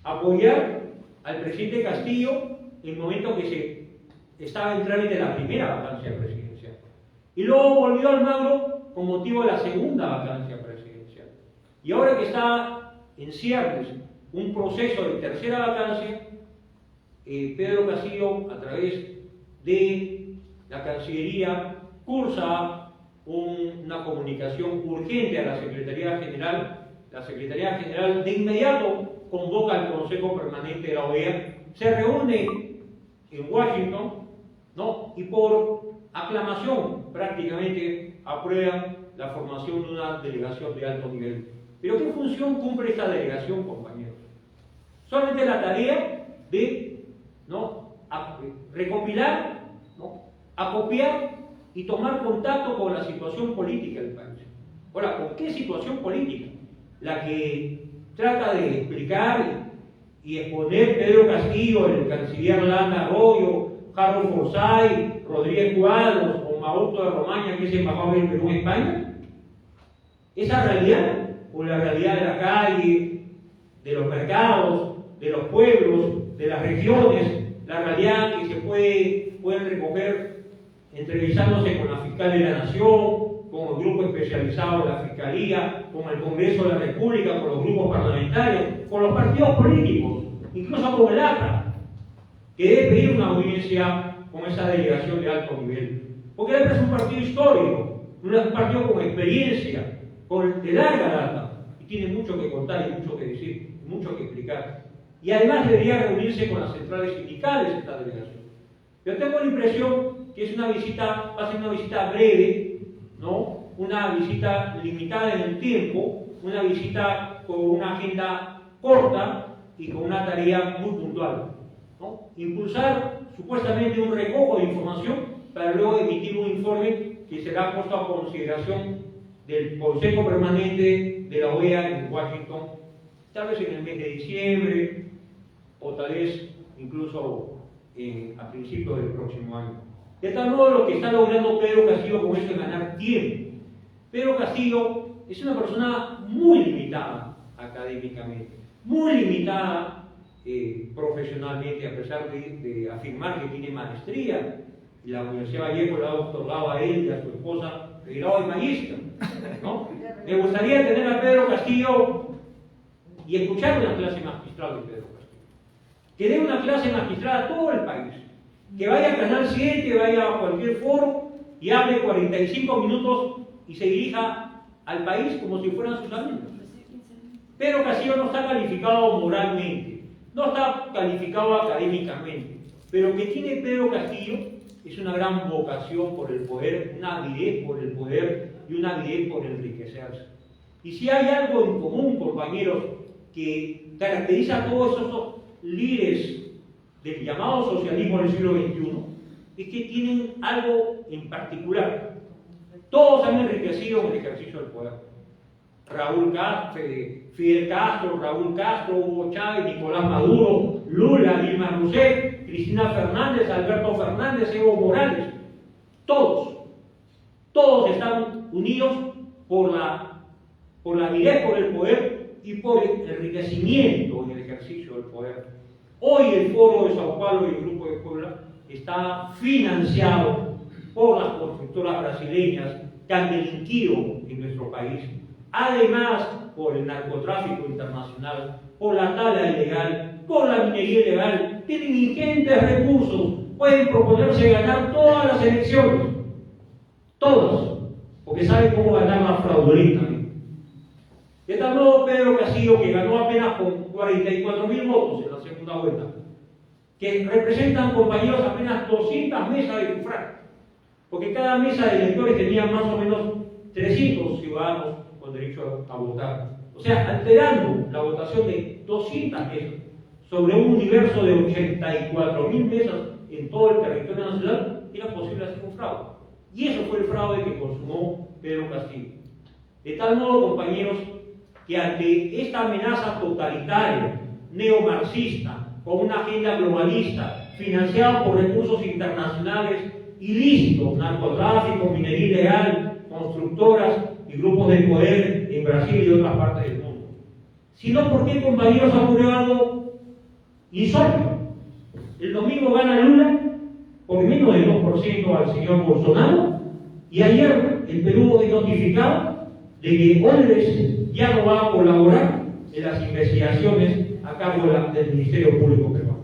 apoyar al presidente Castillo en el momento que se estaba en trámite de la primera vacancia presidencial. Y luego volvió Almagro con motivo de la segunda vacancia presidencial. Y ahora que está en ciernes un proceso de tercera vacancia, Pedro Castillo, a través de la Cancillería, cursa una comunicación urgente a la Secretaría General. La Secretaría General de inmediato convoca al Consejo Permanente de la OEA se reúne en Washington, ¿no? Y por aclamación prácticamente aprueban la formación de una delegación de alto nivel. Pero ¿qué función cumple esta delegación, compañeros? Solamente la tarea de, ¿no?, recopilar, ¿no?, acopiar y tomar contacto con la situación política del país. Ahora, ¿con qué situación política? La que trata de explicar y exponer Pedro Castillo, el canciller Landa Arroyo, Carlos Forsyth, Rodríguez Cuadros o Mauricio de Romaña, que es embajador del Perú en España. Esa realidad, o la realidad de la calle, de los mercados, de los pueblos, de las regiones, la realidad que se pueden recoger entrevistándose con la fiscal de la Nación, con el grupo especializado de la Fiscalía, con el Congreso de la República, con los grupos parlamentarios, con los partidos políticos, incluso con el ACRA, que debe pedir una audiencia con esa delegación de alto nivel. Porque el ACRA es un partido histórico, un partido con experiencia, de larga data, y tiene mucho que contar y mucho que decir, mucho que explicar. Y además debería reunirse con las centrales sindicales esta delegación. Yo tengo la impresión que es una visita, va a ser una visita breve, ¿no? Una visita limitada en el tiempo, una visita con una agenda corta y con una tarea muy puntual, ¿no? Impulsar supuestamente un recojo de información para luego emitir un informe que será puesto a consideración del Consejo Permanente de la OEA en Washington, tal vez en el mes de diciembre o tal vez incluso a principios del próximo año. De tal modo, lo que está logrando Pedro Castillo con esto es ganar tiempo. Pedro Castillo es una persona muy limitada académicamente, muy limitada profesionalmente, a pesar de afirmar que tiene maestría. Y la Universidad Vallejo le ha otorgado a él y a su esposa el grado de magíster, ¿no? Me gustaría tener a Pedro Castillo y escuchar una clase magistral de Pedro Castillo. Que dé una clase magistral a todo el país. Que vaya a Canal 7, vaya a cualquier foro y hable 45 minutos y se dirija al país como si fueran sus alumnos. Pedro Castillo no está calificado moralmente, no está calificado académicamente, pero que tiene Pedro Castillo es una gran vocación por el poder, una avidez por el poder y una avidez por enriquecerse. Y si hay algo en común, compañeros, que caracteriza a todos esos líderes del llamado socialismo del siglo XXI, es que tienen algo en particular. Todos han enriquecido en el ejercicio del poder. Raúl Castro, Fidel Castro, Raúl Castro, Hugo Chávez, Nicolás Maduro, Lula, Dilma Rousseff, Cristina Fernández, Alberto Fernández, Evo Morales. Todos están unidos por la avidez por el poder y por el enriquecimiento en el ejercicio del poder. Hoy el Foro de Sao Paulo y el Grupo de Puebla está financiado por las constructoras brasileñas que han delinquido en nuestro país. Además, por el narcotráfico internacional, por la tala ilegal, por la minería ilegal. Tienen ingentes recursos, pueden proponerse ganar todas las elecciones. Todas, porque saben cómo ganarlas fraudulentamente. De tal modo, Pedro Castillo, que ganó apenas con 44.000 votos en la segunda vuelta, que representan, compañeros, apenas 200 mesas de sufragio, porque cada mesa de electores tenía más o menos 300 ciudadanos con derecho a votar. O sea, alterando la votación de 200 mesas sobre un universo de 84.000 mesas en todo el territorio nacional, era posible hacer un fraude. Y eso fue el fraude que consumó Pedro Castillo. De tal modo, compañeros, que ante esta amenaza totalitaria, neomarxista, con una agenda globalista, financiada por recursos internacionales ilícitos, narcotráfico, minería ilegal, constructoras y grupos de poder en Brasil y otras partes del mundo. Sino porque, compañeros, ocurrió algo insólito. El domingo gana Lula por menos del 2% al señor Bolsonaro, y ayer el Perú es notificado de que Odebrecht ya no va a colaborar en las investigaciones a cargo del Ministerio Público peruano.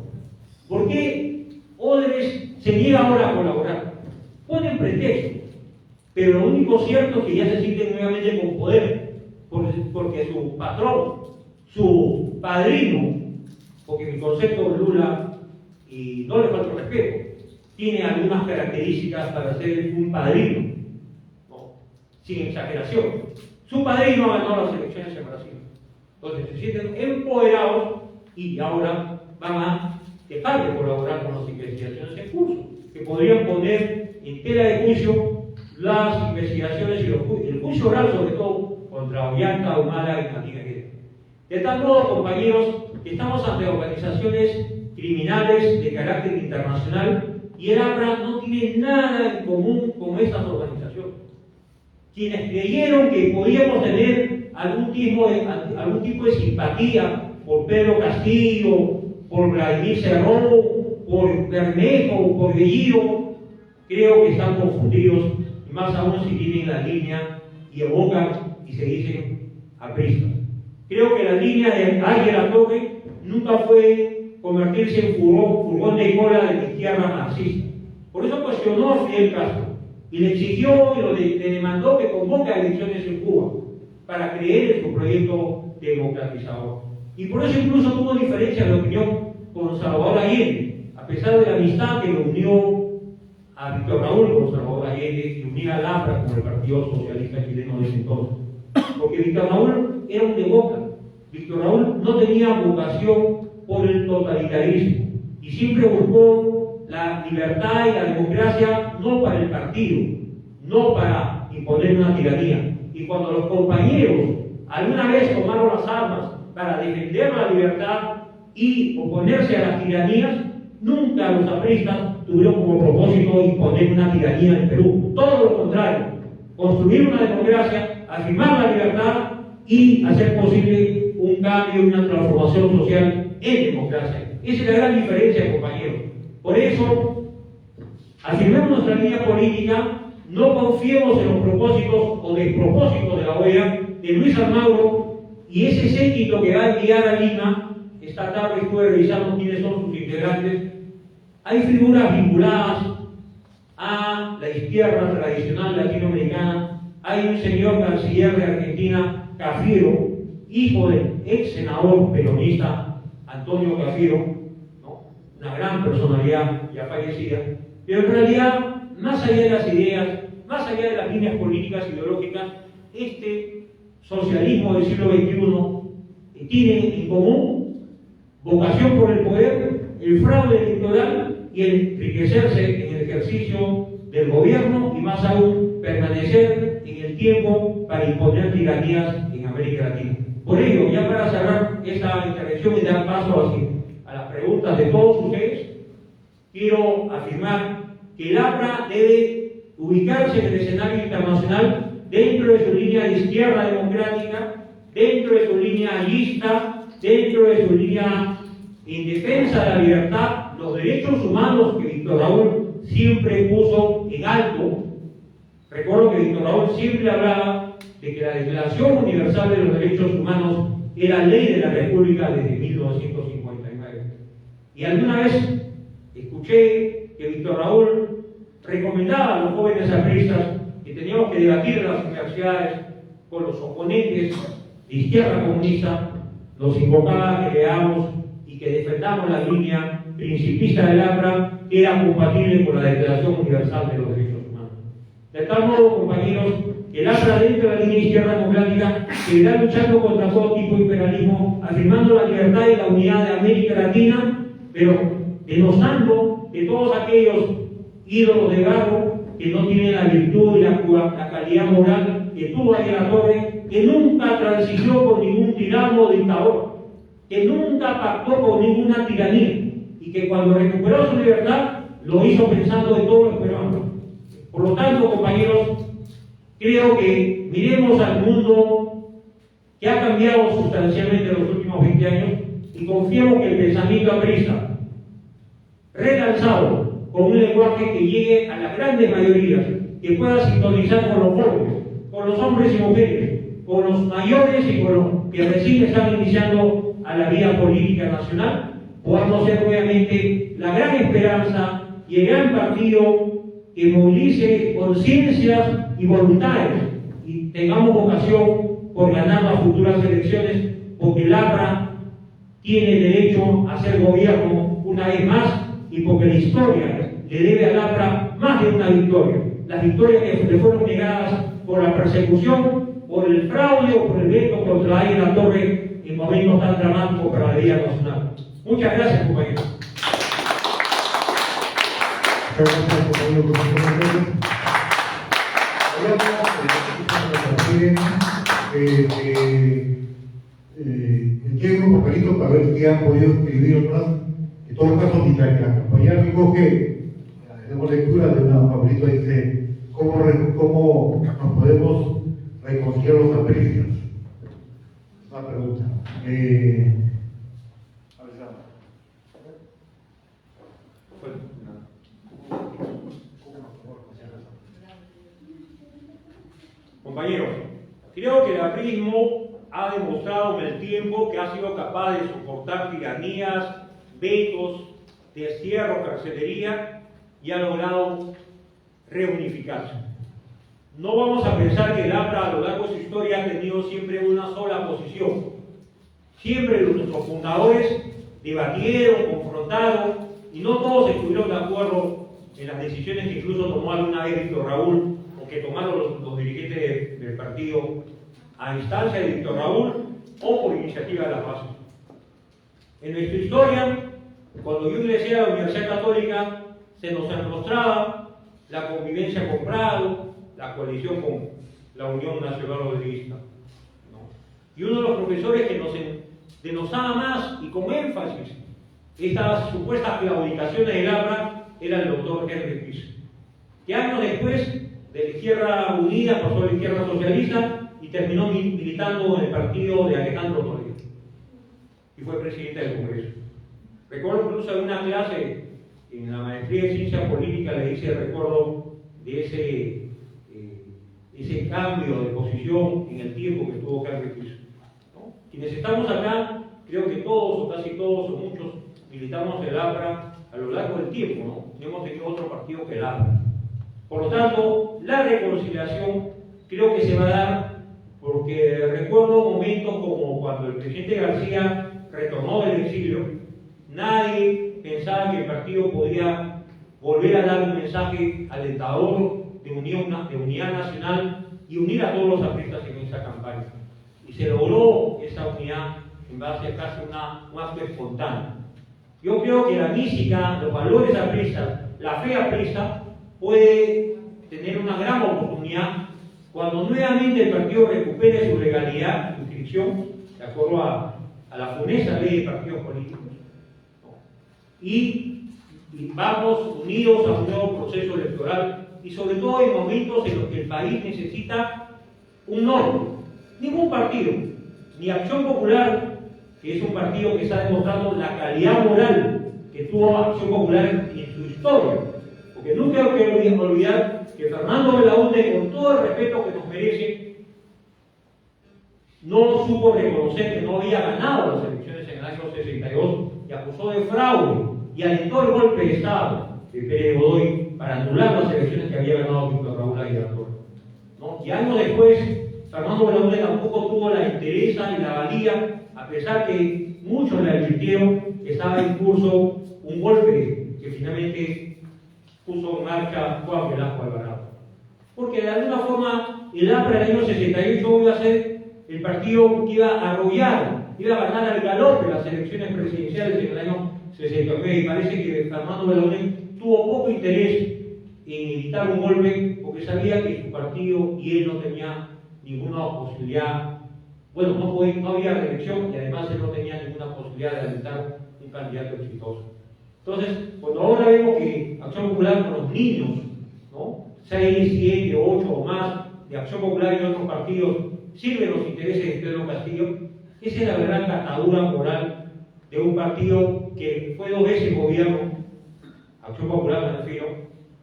¿Por qué Odebrecht se niega ahora a colaborar? Ponen pretexto, pero lo único cierto es que ya se sienten nuevamente con poder, porque su patrón, su padrino, porque mi concepto Lula y no le falta respeto, tiene algunas características para ser un padrino, ¿no? Sin exageración. Su padrino ganó las elecciones en Brasil. Entonces se sienten empoderados y ahora van a dejar de colaborar con las investigaciones en curso, que podrían poner en tela de juicio las investigaciones y el juicio oral, sobre todo, contra Ollanta, Humala y Martín Aguirre. De tal modo, compañeros, estamos ante organizaciones criminales de carácter internacional y el APRA no tiene nada en común con estas organizaciones. Quienes creyeron que podíamos tener algún tipo de simpatía por Pedro Castillo, por Vladimir Cerrón, por Bermejo, por Bellido, creo que están confundidos, y más aún si tienen la línea y evocan y se dicen apristas. Creo que la línea de Águila Torre nunca fue convertirse en furgón de cola de la izquierda marxista. Por eso cuestionó a Fidel Castro y le exigió y le demandó que convoque a elecciones en Cuba para creer en su proyecto democratizador. Y por eso incluso tuvo diferencias de opinión con Salvador Allende, a pesar de la amistad que lo unió a Víctor Raúl con Salvador Allende y unía al APRA con el Partido Socialista Chileno de ese entonces. Porque Víctor Raúl era un demócrata. Víctor Raúl no tenía vocación por el totalitarismo y siempre buscó la libertad y la democracia no para el partido, no para imponer una tiranía. Y cuando los compañeros alguna vez tomaron las armas para defender la libertad y oponerse a las tiranías, nunca los apristas tuvieron como propósito imponer una tiranía en Perú. Todo lo contrario, construir una democracia, afirmar la libertad y hacer posible un cambio y una transformación social en democracia. Esa es la gran diferencia, compañeros. Por eso, afirmemos nuestra línea política, no confiemos en los propósitos o despropósitos de la OEA, de Luis Almagro y ese séquito que va a enviar a Lima. Esta tarde estuve revisando quiénes son sus integrantes. Hay figuras vinculadas a la izquierda tradicional latinoamericana. Hay un señor canciller de Argentina, Cafiero, hijo del ex senador peronista Antonio Cafiero, ¿no? Una gran personalidad ya fallecida, pero en realidad, más allá de las ideas, más allá de las líneas políticas e ideológicas, este socialismo del siglo XXI tiene en común vocación por el poder, el fraude electoral y el enriquecerse en el ejercicio del gobierno y más aún permanecer en el tiempo para imponer tiranías en América Latina. Por ello, ya para cerrar esta intervención y dar paso a las preguntas de todos ustedes, quiero afirmar que el APRA debe ubicarse en el escenario internacional dentro de su línea de izquierda democrática, dentro de su línea allista, dentro de su línea en defensa de la libertad, los derechos humanos que Víctor Raúl siempre puso en alto. Recuerdo que Víctor Raúl siempre hablaba de que la Declaración Universal de los Derechos Humanos era ley de la República desde 1959. Y alguna vez escuché que Víctor Raúl recomendaba a los jóvenes apristas que teníamos que debatir en las universidades con los oponentes de izquierda comunista, los invocaba a que leamos y que defendamos la línea principista del APRA, que era compatible con la Declaración Universal de los Derechos Humanos. De tal modo, compañeros, el APRA dentro de la línea izquierda democrática seguirá luchando contra todo tipo de imperialismo, afirmando la libertad y la unidad de América Latina, pero denostando de todos aquellos ídolos de barro que no tienen la virtud y la calidad moral que tuvo Águila Torre, que nunca transigió con ningún tirano o dictador, que nunca pactó con ninguna tiranía y que cuando recuperó su libertad lo hizo pensando en todos los peruanos. Por lo tanto, compañeros, creo que miremos al mundo que ha cambiado sustancialmente en los últimos 20 años y confiemos que el pensamiento aprista, relanzado con un lenguaje que llegue a las grandes mayorías, que pueda sintonizar con los jóvenes, con los hombres y mujeres, con los mayores y con los que recién están iniciando a la vida política nacional, podamos ser obviamente la gran esperanza y el gran partido que movilice conciencias y voluntades y tengamos vocación por ganar las futuras elecciones, porque el APRA tiene derecho a ser gobierno una vez más y porque la historia le debe a Labra más de una victoria. Las victorias que le fueron negadas por la persecución, por el fraude o por el veto contra Águila Torre en momentos tan dramáticos para la vida nacional. Muchas gracias, compañeros. Muchas gracias, compañero profesor. El grupo Carito para ver si han podido escribir otras. En todo caso, mientras que la compañía recoge, hacemos lectura de una papelito que dice cómo nos podemos reconciliar los aprecios. Una pregunta. Compañeros, creo que el aprismo ha demostrado en el tiempo que ha sido capaz de soportar tiranías, vetos, destierro, carcelería y ha logrado reunificarse. No vamos a pensar que el APRA a lo largo de su historia ha tenido siempre una sola posición. Siempre nuestros fundadores debatieron, confrontaron y no todos estuvieron de acuerdo en las decisiones que incluso tomó alguna vez Víctor Raúl o que tomaron los dirigentes del partido a instancia de Víctor Raúl o por iniciativa de las bases. En nuestra historia, cuando yo ingresé a la Universidad Católica, se nos mostraba la convivencia con Prado, la coalición con la Unión Nacional Rodriguista, ¿no? Y uno de los profesores que nos denosaba más y con énfasis estas supuestas claudicaciones del APRA era el doctor Henry Piz, que años después de la Izquierda Unida pasó a la Izquierda Socialista y terminó militando en el partido de Alejandro Toledo y fue presidente del Congreso. Recuerdo incluso en una clase en la maestría de Ciencia Política le hice recuerdo de ese cambio de posición en el tiempo que tuvo Henry Piz, ¿no? Quienes estamos acá, creo que todos o casi todos o muchos militamos el APRA a lo largo del tiempo, ¿no? No hemos tenido otro partido que el APRA. Por lo tanto, la reconciliación creo que se va a dar porque recuerdo momentos como cuando el presidente García retornó del exilio, nadie pensaba que el partido podía volver a dar un mensaje alentador de unidad nacional y unir a todos los apristas en esa campaña. Y se logró esa unidad en base a casi un acto espontáneo. Yo creo que la mística, los valores apristas, la fe aprista puede tener una gran oportunidad cuando nuevamente el partido recupere su legalidad, su inscripción, de acuerdo a la funesta ley de partidos políticos, ¿no? Y vamos unidos a un nuevo proceso electoral y sobre todo en momentos en los que el país necesita un norte. Ningún partido, ni Acción Popular, que es un partido que está demostrando la calidad moral que tuvo Acción Popular en su historia, porque nunca hay que olvidar que Fernando Belaúnde, con todo el respeto que nos merece, no supo reconocer que no había ganado las elecciones en el año 62 y acusó de fraude y alentó el golpe de Estado de Pérez Godoy para anular las elecciones que había ganado Víctor Raúl Aguilar Torre, ¿no? Y años después, Fernando Belaúnde tampoco tuvo la entereza y la valía, a pesar que muchos le advirtieron que estaba en curso un golpe que finalmente puso en marcha Juan Velasco Alvarado. Porque de alguna forma el APRA del año 68 iba a ser el partido que iba a arrollar, iba a ganar al galope las elecciones presidenciales en el año 69. Y parece que Fernando Belaúnde tuvo poco interés en evitar un golpe porque sabía que su partido y él no tenía ninguna posibilidad, bueno, no había reelección y además él no tenía ninguna posibilidad de alentar un candidato exitoso. Entonces, cuando ahora vemos que Acción Popular con los niños, ¿no? 6, 7, 8 o más de Acción Popular y otros partidos sirven los intereses de Pedro Castillo, esa es la verdad catadura moral de un partido que fue 2 veces gobierno, Acción Popular me refiero,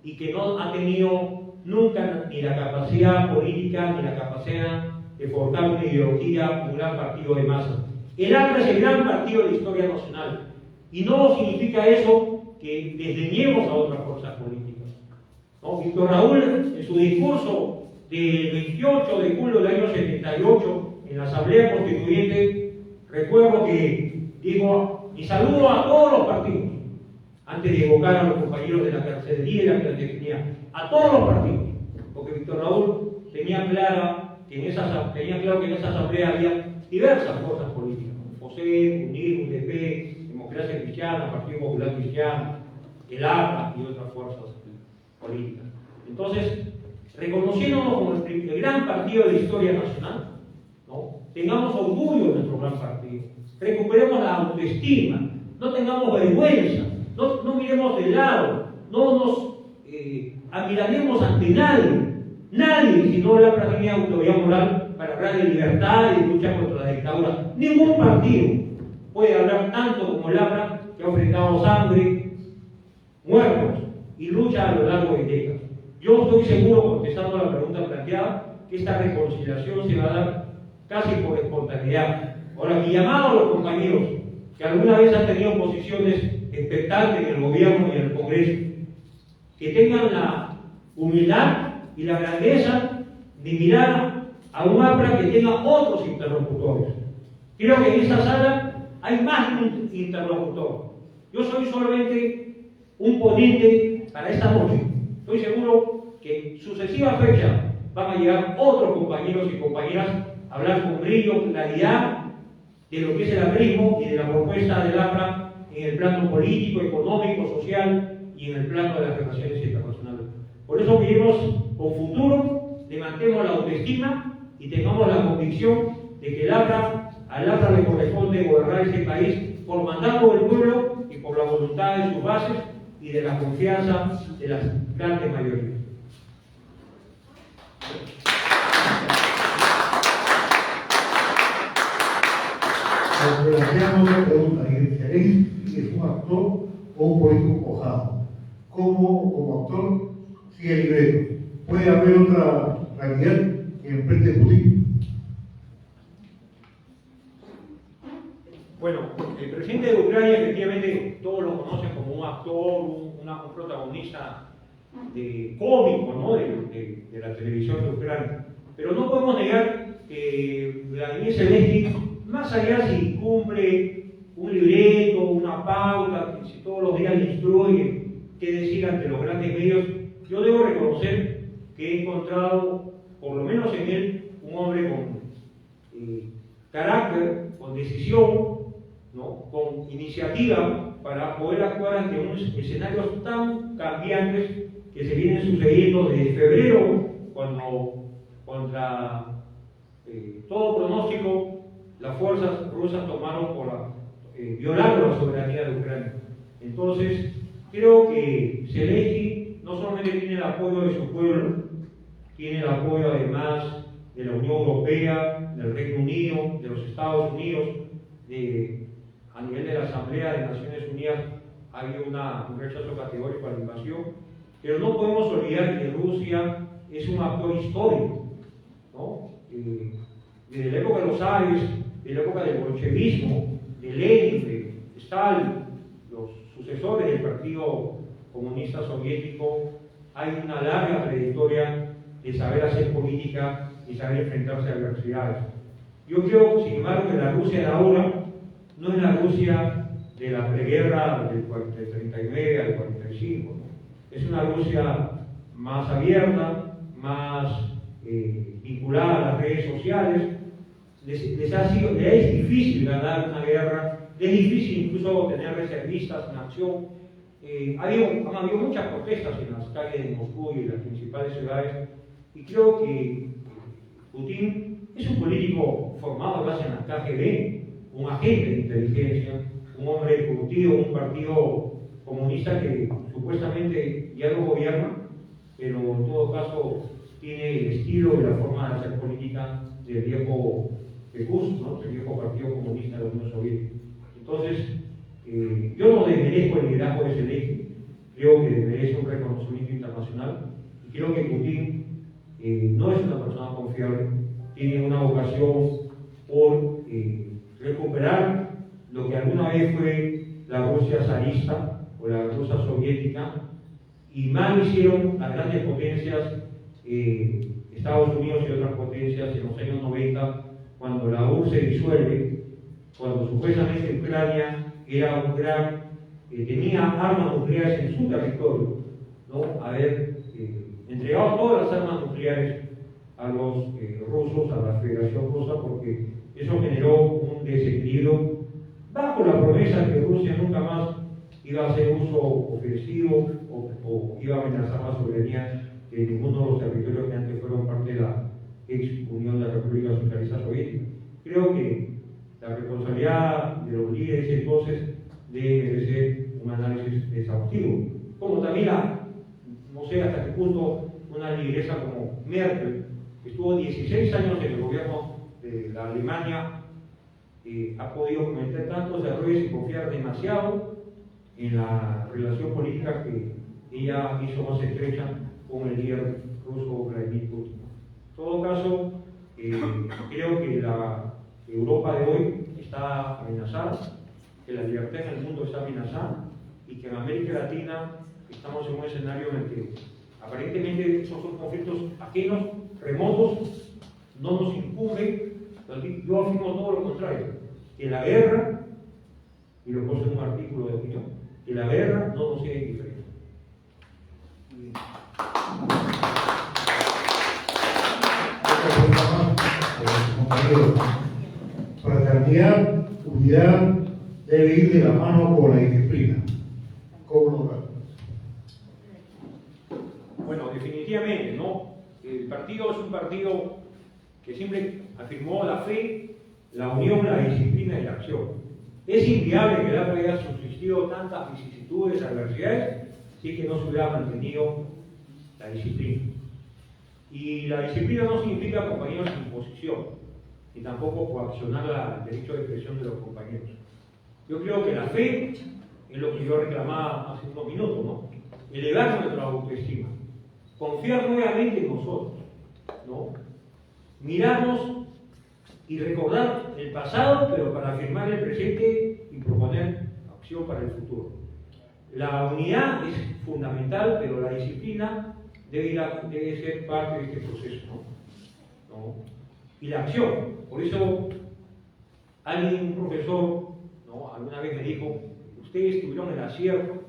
y que no ha tenido nunca ni la capacidad política ni la capacidad de forjar una ideología, un gran partido de masa. El APRA es el gran partido de la historia nacional y no significa eso que desdeñemos a otras fuerzas políticas, ¿no? Víctor Raúl, en su discurso del 28 de julio del año 78 en la Asamblea Constituyente, recuerdo que dijo: y saludo a todos los partidos, antes de evocar a los compañeros de la carcelería y la clandestinidad, a todos los partidos, porque Víctor Raúl tenía claro que en esa asamblea había diversas fuerzas políticas, POSET, UNIR, UDP, Democracia Cristiana, Partido Popular Cristiano, el APA y otras fuerzas políticas. Entonces, reconociéndonos como el gran partido de la historia nacional, ¿no? Tengamos orgullo de nuestro gran partido, recuperemos la autoestima, no tengamos vergüenza, no miremos de lado, no nos amilanemos ante nadie, sino la APRA tiene autoridad moral para hablar de libertad y de lucha contra la dictadura. Ningún partido puede hablar tanto como el APRA, que ha enfrentado sangre, muertos y lucha a lo largo de décadas. Yo estoy seguro, contestando la pregunta planteada, que esta reconciliación se va a dar casi por espontaneidad. Ahora, mi llamado a los compañeros que alguna vez han tenido posiciones expectantes en el gobierno y en el Congreso, que tengan la humildad y la grandeza de mirar a un APRA que tenga otros interlocutores. Creo que en esta sala hay más de un interlocutor. Yo soy solamente un ponente para esta noche. Estoy seguro que en sucesivas fechas van a llegar otros compañeros y compañeras a hablar con brillo, claridad de lo que es el aprismo y de la propuesta del APRA en el plano político, económico, social y en el plano de las relaciones internacionales. Por eso miremos con futuro, levantemos la autoestima y tengamos la convicción de que al APRA le corresponde gobernar este país por mandato del pueblo y por la voluntad de sus bases y de la confianza de las grandes mayorías. Nos planteamos otra pregunta, ¿es un actor o un político cojado? Como actor sigue libreto. ¿Puede haber otra realidad en el frente político? Bueno, el presidente de Ucrania, efectivamente, todos lo conocen como un actor, un protagonista cómico, ¿no? de la televisión de Ucrania. Pero no podemos negar que Vladimir Zelensky, más allá si cumple un libreto, una pauta, si todos los días le instruye qué decir ante los grandes medios, yo debo reconocer que he encontrado, por lo menos en él, un hombre con carácter, con decisión, ¿no? Con iniciativa para poder actuar ante unos escenarios tan cambiantes que se vienen sucediendo desde febrero, cuando contra todo pronóstico las fuerzas rusas tomaron violaron la soberanía de Ucrania. Entonces, creo que Zelensky no solamente tiene el apoyo de su pueblo, tiene el apoyo además de la Unión Europea, del Reino Unido, de los Estados Unidos, a nivel de la Asamblea de Naciones Unidas ha habido un rechazo categórico a la invasión, pero no podemos olvidar que Rusia es un actor histórico, ¿no? Desde la época de los zares, de la época del bolchevismo, de Lenin, de Stalin, los sucesores del Partido Comunista Soviético, hay una larga trayectoria de saber hacer política y saber enfrentarse a adversidades. Yo creo, sin embargo, que la Rusia de ahora no es la Rusia de la preguerra del 39 al 45, ¿no? Es una Rusia más abierta, más vinculada a las redes sociales. Le es difícil ganar una guerra, le es difícil incluso tener reservistas en acción. Han habido muchas protestas en las calles de Moscú y en las principales ciudades, y creo que Putin es un político formado en base en la KGB, un agente de inteligencia, un hombre curtido en un partido comunista que supuestamente ya no gobierna, pero en todo caso tiene el estilo y la forma de hacer política del viejo PQS, ¿no? El viejo Partido Comunista de la Unión Soviética. Entonces, yo no desmerezco el liderazgo de Zelensky, creo que merece un reconocimiento internacional, y creo que Putin no es una persona confiable, tiene una vocación por recuperar lo que alguna vez fue la Rusia zarista o la Rusia soviética, y mal hicieron las grandes potencias, Estados Unidos y otras potencias en los años 90, cuando la URSS se disuelve, cuando supuestamente Ucrania era un gran tenía armas nucleares en su territorio, ¿no? Haber entregado todas las armas nucleares a los rusos, a la Federación Rusa, porque eso generó un desequilibrio bajo la promesa de que Rusia nunca más iba a hacer uso ofensivo o iba a amenazar la soberanía de ninguno de los territorios que antes fueron parte de la ex Unión de la República Socialista Soviética. Creo que la responsabilidad de los líderes entonces debe merecer un análisis exhaustivo, como también no sé hasta qué punto una lideresa como Merkel, que estuvo 16 años en el gobierno de la Alemania, ha podido cometer tantos errores y confiar demasiado en la relación política que ella hizo más estrecha con el líder ruso Vladimir Putin. En todo caso, creo que la Europa de hoy está amenazada, que la libertad en el mundo está amenazada y que en América Latina estamos en un escenario en el que aparentemente esos son conflictos ajenos, remotos, no nos incumben. Yo afirmo todo lo contrario, que la guerra, y lo puse en un artículo de opinión, que la guerra no nos sea indiferente. Fraternidad, unidad debe ir de la mano con la disciplina. ¿Cómo lo ven? Bueno, definitivamente, ¿no? El partido es un partido que siempre afirmó la fe, la unión, la disciplina y la acción. Es inviable que el APRA haya subsistido tantas vicisitudes, adversidades, si que no se hubiera mantenido la disciplina. Y la disciplina no significa, compañeros, imposición, ni tampoco coaccionar el derecho de expresión de los compañeros. Yo creo que la fe es lo que yo reclamaba hace unos minutos, ¿no? Elevar nuestra autoestima, confiar nuevamente en nosotros, ¿no? Mirarnos y recordar el pasado, pero para afirmar el presente y proponer acción para el futuro. La unidad es fundamental, pero la disciplina debe ser parte de este proceso, ¿no? Y la acción. Por eso, un profesor, ¿no?, alguna vez me dijo: ustedes tuvieron el acierto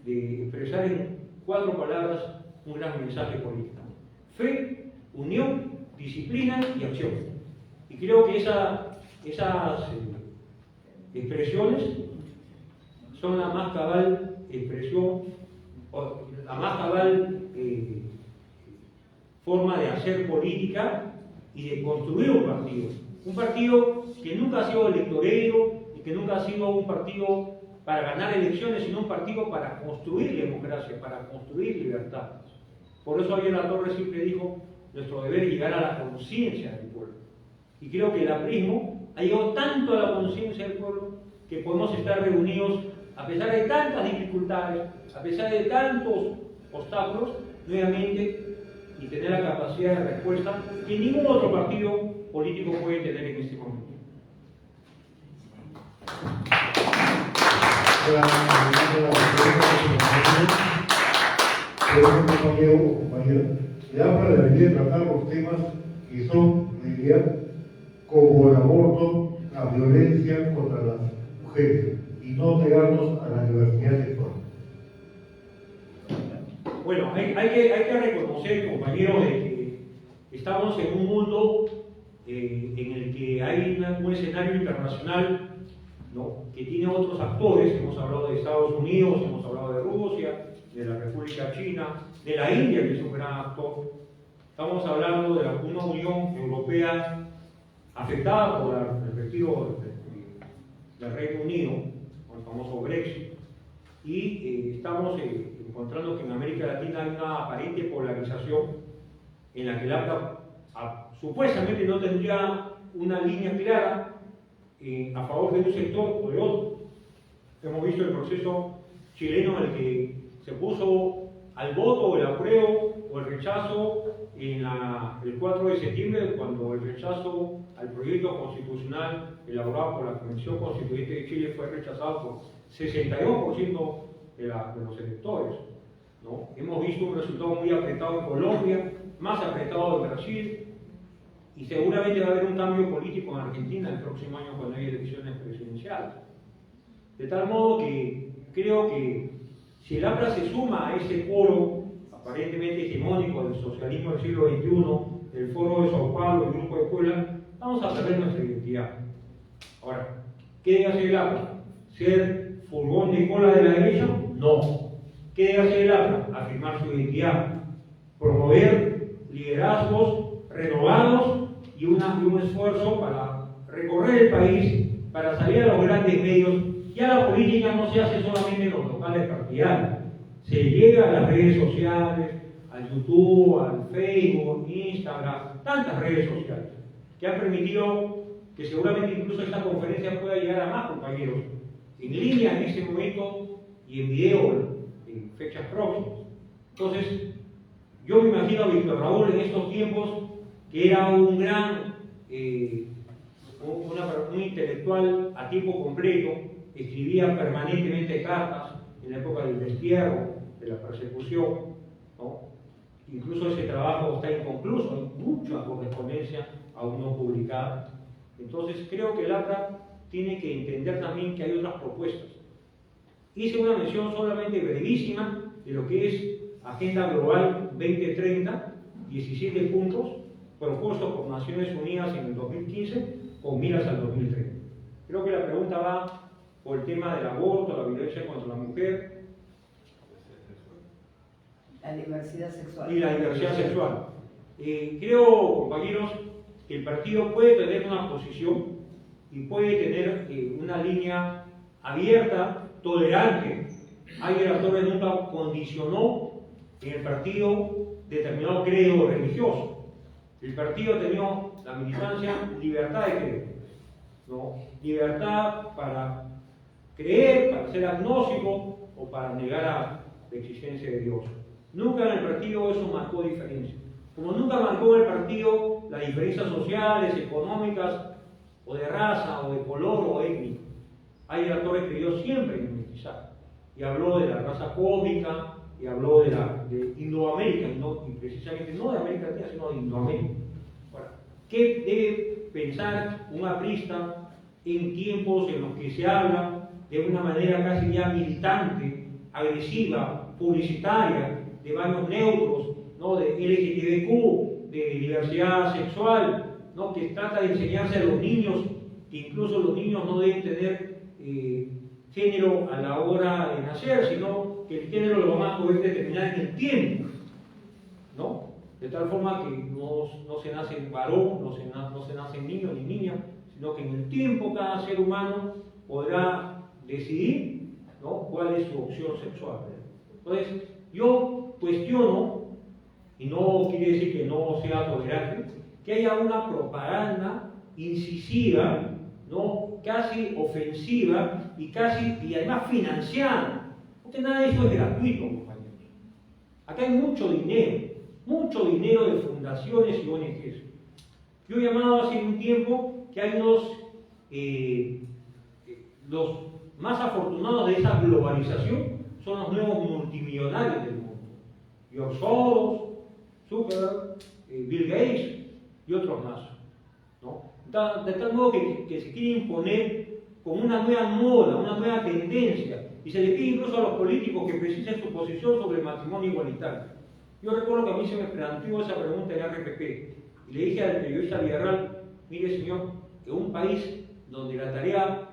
de expresar en 4 palabras un gran mensaje político: fe, unión, disciplina y acción. Y creo que esas expresiones son la más cabal expresión, o la más cabal forma de hacer política y de construir un partido. Un partido que nunca ha sido electorero y que nunca ha sido un partido para ganar elecciones, sino un partido para construir democracia, para construir libertad. Por eso ayer Latorre siempre dijo: nuestro deber es llegar a la conciencia del pueblo. Y creo que el aprismo ha llegado tanto a la conciencia del pueblo que podemos estar reunidos a pesar de tantas dificultades, a pesar de tantos obstáculos, nuevamente, y tener la capacidad de respuesta que ningún otro partido político puede tener en este momento. El APRA debería tratar los temas que son realidad, como el aborto, la violencia contra las mujeres, y no negarnos a la diversidad sexual. Bueno, hay que reconocer, compañeros, de que estamos en un mundo en el que hay un escenario internacional, ¿no?, que tiene otros actores. Hemos hablado de Estados Unidos, hemos hablado de Rusia, de la República China, de la India, que es un gran actor. Estamos hablando de una Unión Europea afectada por el retiro del Reino Unido, con el famoso Brexit, y estamos encontrando que en América Latina hay una aparente polarización en la que el APRA supuestamente no tendría una línea clara a favor de un sector o de otro. Hemos visto el proceso chileno en el que se puso al voto el apruebo o el rechazo el 4 de septiembre, cuando el rechazo al proyecto constitucional elaborado por la Convención Constituyente de Chile fue rechazado por 62% de los electores, ¿no? Hemos visto un resultado muy apretado en Colombia, más apretado en Brasil, y seguramente va a haber un cambio político en Argentina el próximo año cuando haya elecciones presidenciales. De tal modo que creo que si el APRA se suma a ese foro aparentemente hegemónico del socialismo del siglo XXI, el foro de Sao Paulo, el grupo de Puebla, vamos a perder nuestra identidad. Ahora, ¿qué debe hacer el APRA? ¿Ser furgón de cola de la derecha? No. ¿Qué debe hacer el APRA? Afirmar su identidad, promover liderazgos renovados y un esfuerzo para recorrer el país, para salir a los grandes medios. Ya la política no se hace solamente en los locales partidarios, se llega a las redes sociales, al YouTube, al Facebook, Instagram, tantas redes sociales, que han permitido que seguramente incluso esta conferencia pueda llegar a más compañeros en línea en este momento y en video en fechas próximas. Entonces, yo me imagino a Víctor Raúl en estos tiempos que era un gran, un intelectual a tiempo completo, escribía permanentemente cartas en la época del destierro, de la persecución, ¿no? Incluso ese trabajo está inconcluso, hay mucha correspondencia aún no publicada. Entonces creo que el APRA tiene que entender también que hay otras propuestas. Hice una mención solamente brevísima de lo que es Agenda Global 2030, 17 puntos propuestos por Naciones Unidas en el 2015 con miras al 2030. Creo que la pregunta va por el tema del aborto, la violencia contra la mujer, la diversidad sexual. Y la diversidad sexual. Creo, compañeros, que el partido puede tener una posición y puede tener una línea abierta, tolerante. Aguilar Torres nunca condicionó en el partido determinado credo religioso. El partido tenía la militancia, libertad de creer, ¿no? Libertad para creer, para ser agnóstico o para negar a la existencia de Dios. Nunca en el partido eso marcó diferencia. Como nunca marcó en el partido las diferencias sociales, económicas, o de raza, o de color, o étnico. Aguilar Torres creyó siempre en el mestizaje. Y habló de la raza cósmica, y habló de Indoamérica, y precisamente no de América Latina, sino de Indoamérica. Ahora, ¿qué debe pensar un aprista en tiempos en los que se habla de una manera casi ya militante, agresiva, publicitaria, de baños neutros, ¿no? De LGTBQ, de diversidad sexual, ¿no? Que trata de enseñarse a los niños que incluso los niños no deben tener género a la hora de nacer, sino que el género lo van a poder determinar en el tiempo, ¿no? De tal forma que no se nace en varón, no se nace en niño ni niña, sino que en el tiempo cada ser humano podrá decidir, ¿no? Cuál es su opción sexual. Entonces, yo cuestiono, y no quiere decir que no sea tolerante, que haya una propaganda incisiva, ¿no? Casi ofensiva y además financiada. Porque nada de eso es gratuito, compañeros. Acá hay mucho dinero de fundaciones y ONGs. Yo he llamado hace un tiempo que hay los más afortunados de esa globalización son los nuevos multimillonarios del mundo. George Soros, Zuckerberg, Bill Gates y otros más, ¿no? De tal modo que se quiere imponer como una nueva moda, una nueva tendencia, y se le pide incluso a los políticos que precisen su posición sobre el matrimonio igualitario. Yo recuerdo que a mí se me planteó esa pregunta en RPP, y le dije al periodista Villarreal, mire señor, que un país donde la tarea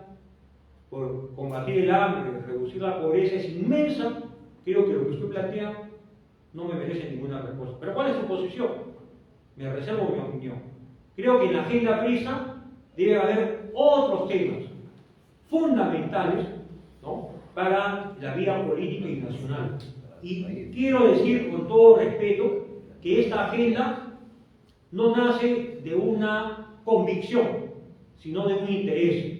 por combatir el hambre, reducir la pobreza es inmensa, creo que lo que usted plantea no me merece ninguna respuesta. Pero ¿cuál es su posición? Me reservo mi opinión. Creo que en la agenda prisa debe haber otros temas fundamentales, ¿no? Para la vida política y nacional. Y quiero decir con todo respeto que esta agenda no nace de una convicción, sino de un interés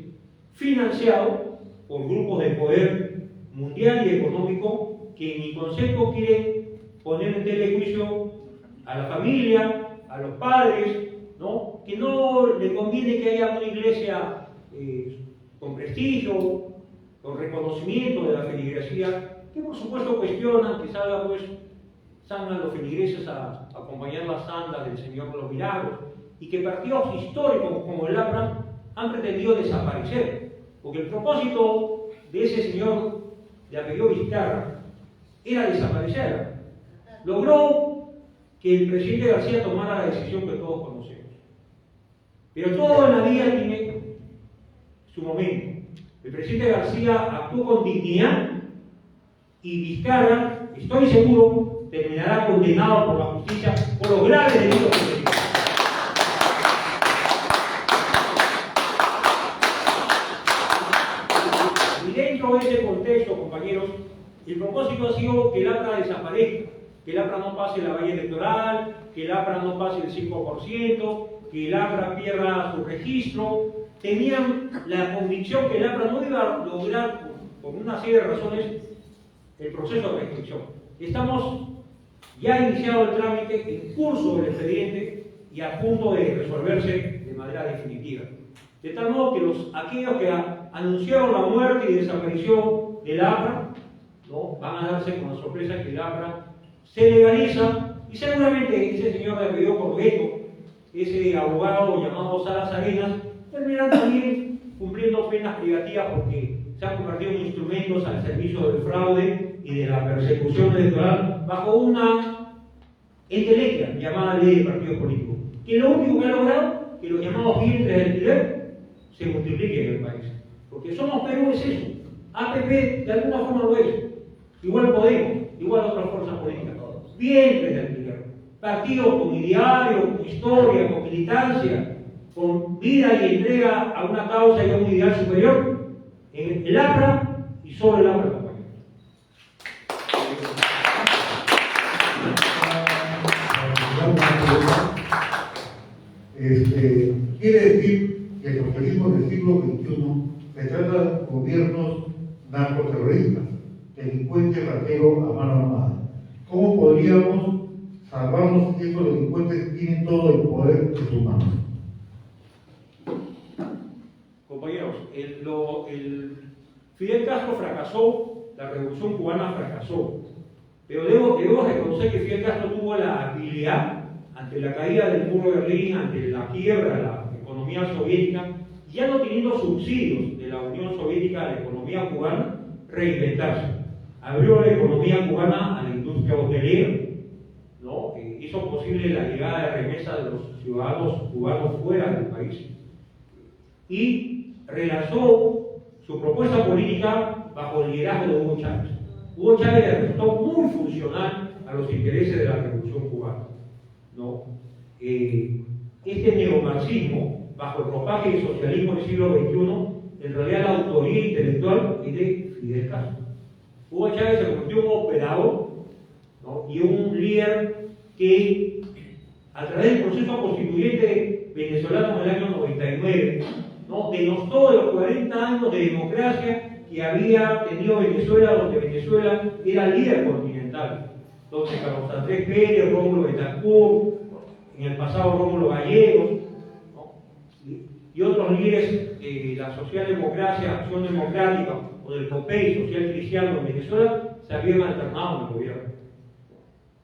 financiado por grupos de poder mundial y económico que en mi concepto quieren poner en tela de juicio a la familia, a los padres, ¿no? Que no le conviene que haya una iglesia con prestigio, con reconocimiento de la feligresía, que por supuesto cuestionan que salgan los feligreses a acompañar las andas del Señor de los Milagros, y que partidos históricos como el APRA han pretendido desaparecer, porque el propósito de ese señor de apellido Vizcarra era desaparecer. Logró que el presidente García tomara la decisión que todos conocemos. Pero todo en la vida tiene su momento. El presidente García actuó con dignidad y Vizcarra, estoy seguro, terminará condenado por la justicia por los graves delitos que cometió. Y dentro de ese contexto, compañeros, el propósito ha sido que el APRA desaparezca, que el APRA no pase la valla electoral, que el APRA no pase el 5%, que el APRA pierda su registro. Tenían la convicción que el APRA no iba a lograr, por una serie de razones, el proceso de restricción. Estamos ya iniciado el trámite, en curso del expediente y a punto de resolverse de manera definitiva. De tal modo que aquellos que anunciaron la muerte y desaparición del APRA, ¿no?, van a darse con la sorpresa que el APRA se legaliza y seguramente ese señor de apellido Corbeto, ese abogado llamado Salas Arenas, terminará también cumpliendo penas privativas porque se han convertido en instrumentos al servicio del fraude y de la persecución electoral bajo una entelequia llamada ley de partidos políticos, que lo único que ha logrado que los llamados vientres de alquiler se multipliquen en el país. Porque Somos Perú es eso, APP de alguna forma lo es, igual Podemos, igual otras fuerzas políticas, vientres de alquiler, partidos con ideario, con historia, con militancia, con vida y entrega a una causa y a un ideal superior, en el APRA y solo el APRA, compañeros. Quiere decir que el socialismo del siglo XXI retrata gobiernos narcoterroristas, delincuentes rateros a mano armada. ¿Cómo podríamos salvarnos si estos delincuentes tienen todo el poder en sus manos? Compañeros, Fidel Castro fracasó, la revolución cubana fracasó, pero debemos reconocer que Fidel Castro tuvo la habilidad, ante la caída del muro de Berlín, ante la quiebra de la economía soviética, ya no teniendo subsidios de la Unión Soviética a la economía cubana, reinventarse. Abrió la economía cubana a la industria hotelera, ¿no?, hizo posible la llegada de remesas de los ciudadanos cubanos fuera del país y relanzó su propuesta política bajo el liderazgo de Hugo Chávez. Hugo Chávez le resultó muy funcional a los intereses de la revolución cubana, ¿no? Este neomarxismo, bajo el ropaje del socialismo del siglo XXI, en realidad la autoría intelectual es de Fidel Castro. Hugo Chávez se convirtió en un operador, ¿no?, y un líder que, a través del proceso constituyente venezolano en el año 99, ¿no?, denostó de los 40 años de democracia que había tenido Venezuela, donde Venezuela era líder continental, donde Carlos Andrés Pérez, Rómulo Betancourt, en el pasado Rómulo Gallegos, ¿no?, y otros líderes de la socialdemocracia, Acción Democrática o del COPEI, Social Cristiano en Venezuela, se habían alternado en el gobierno.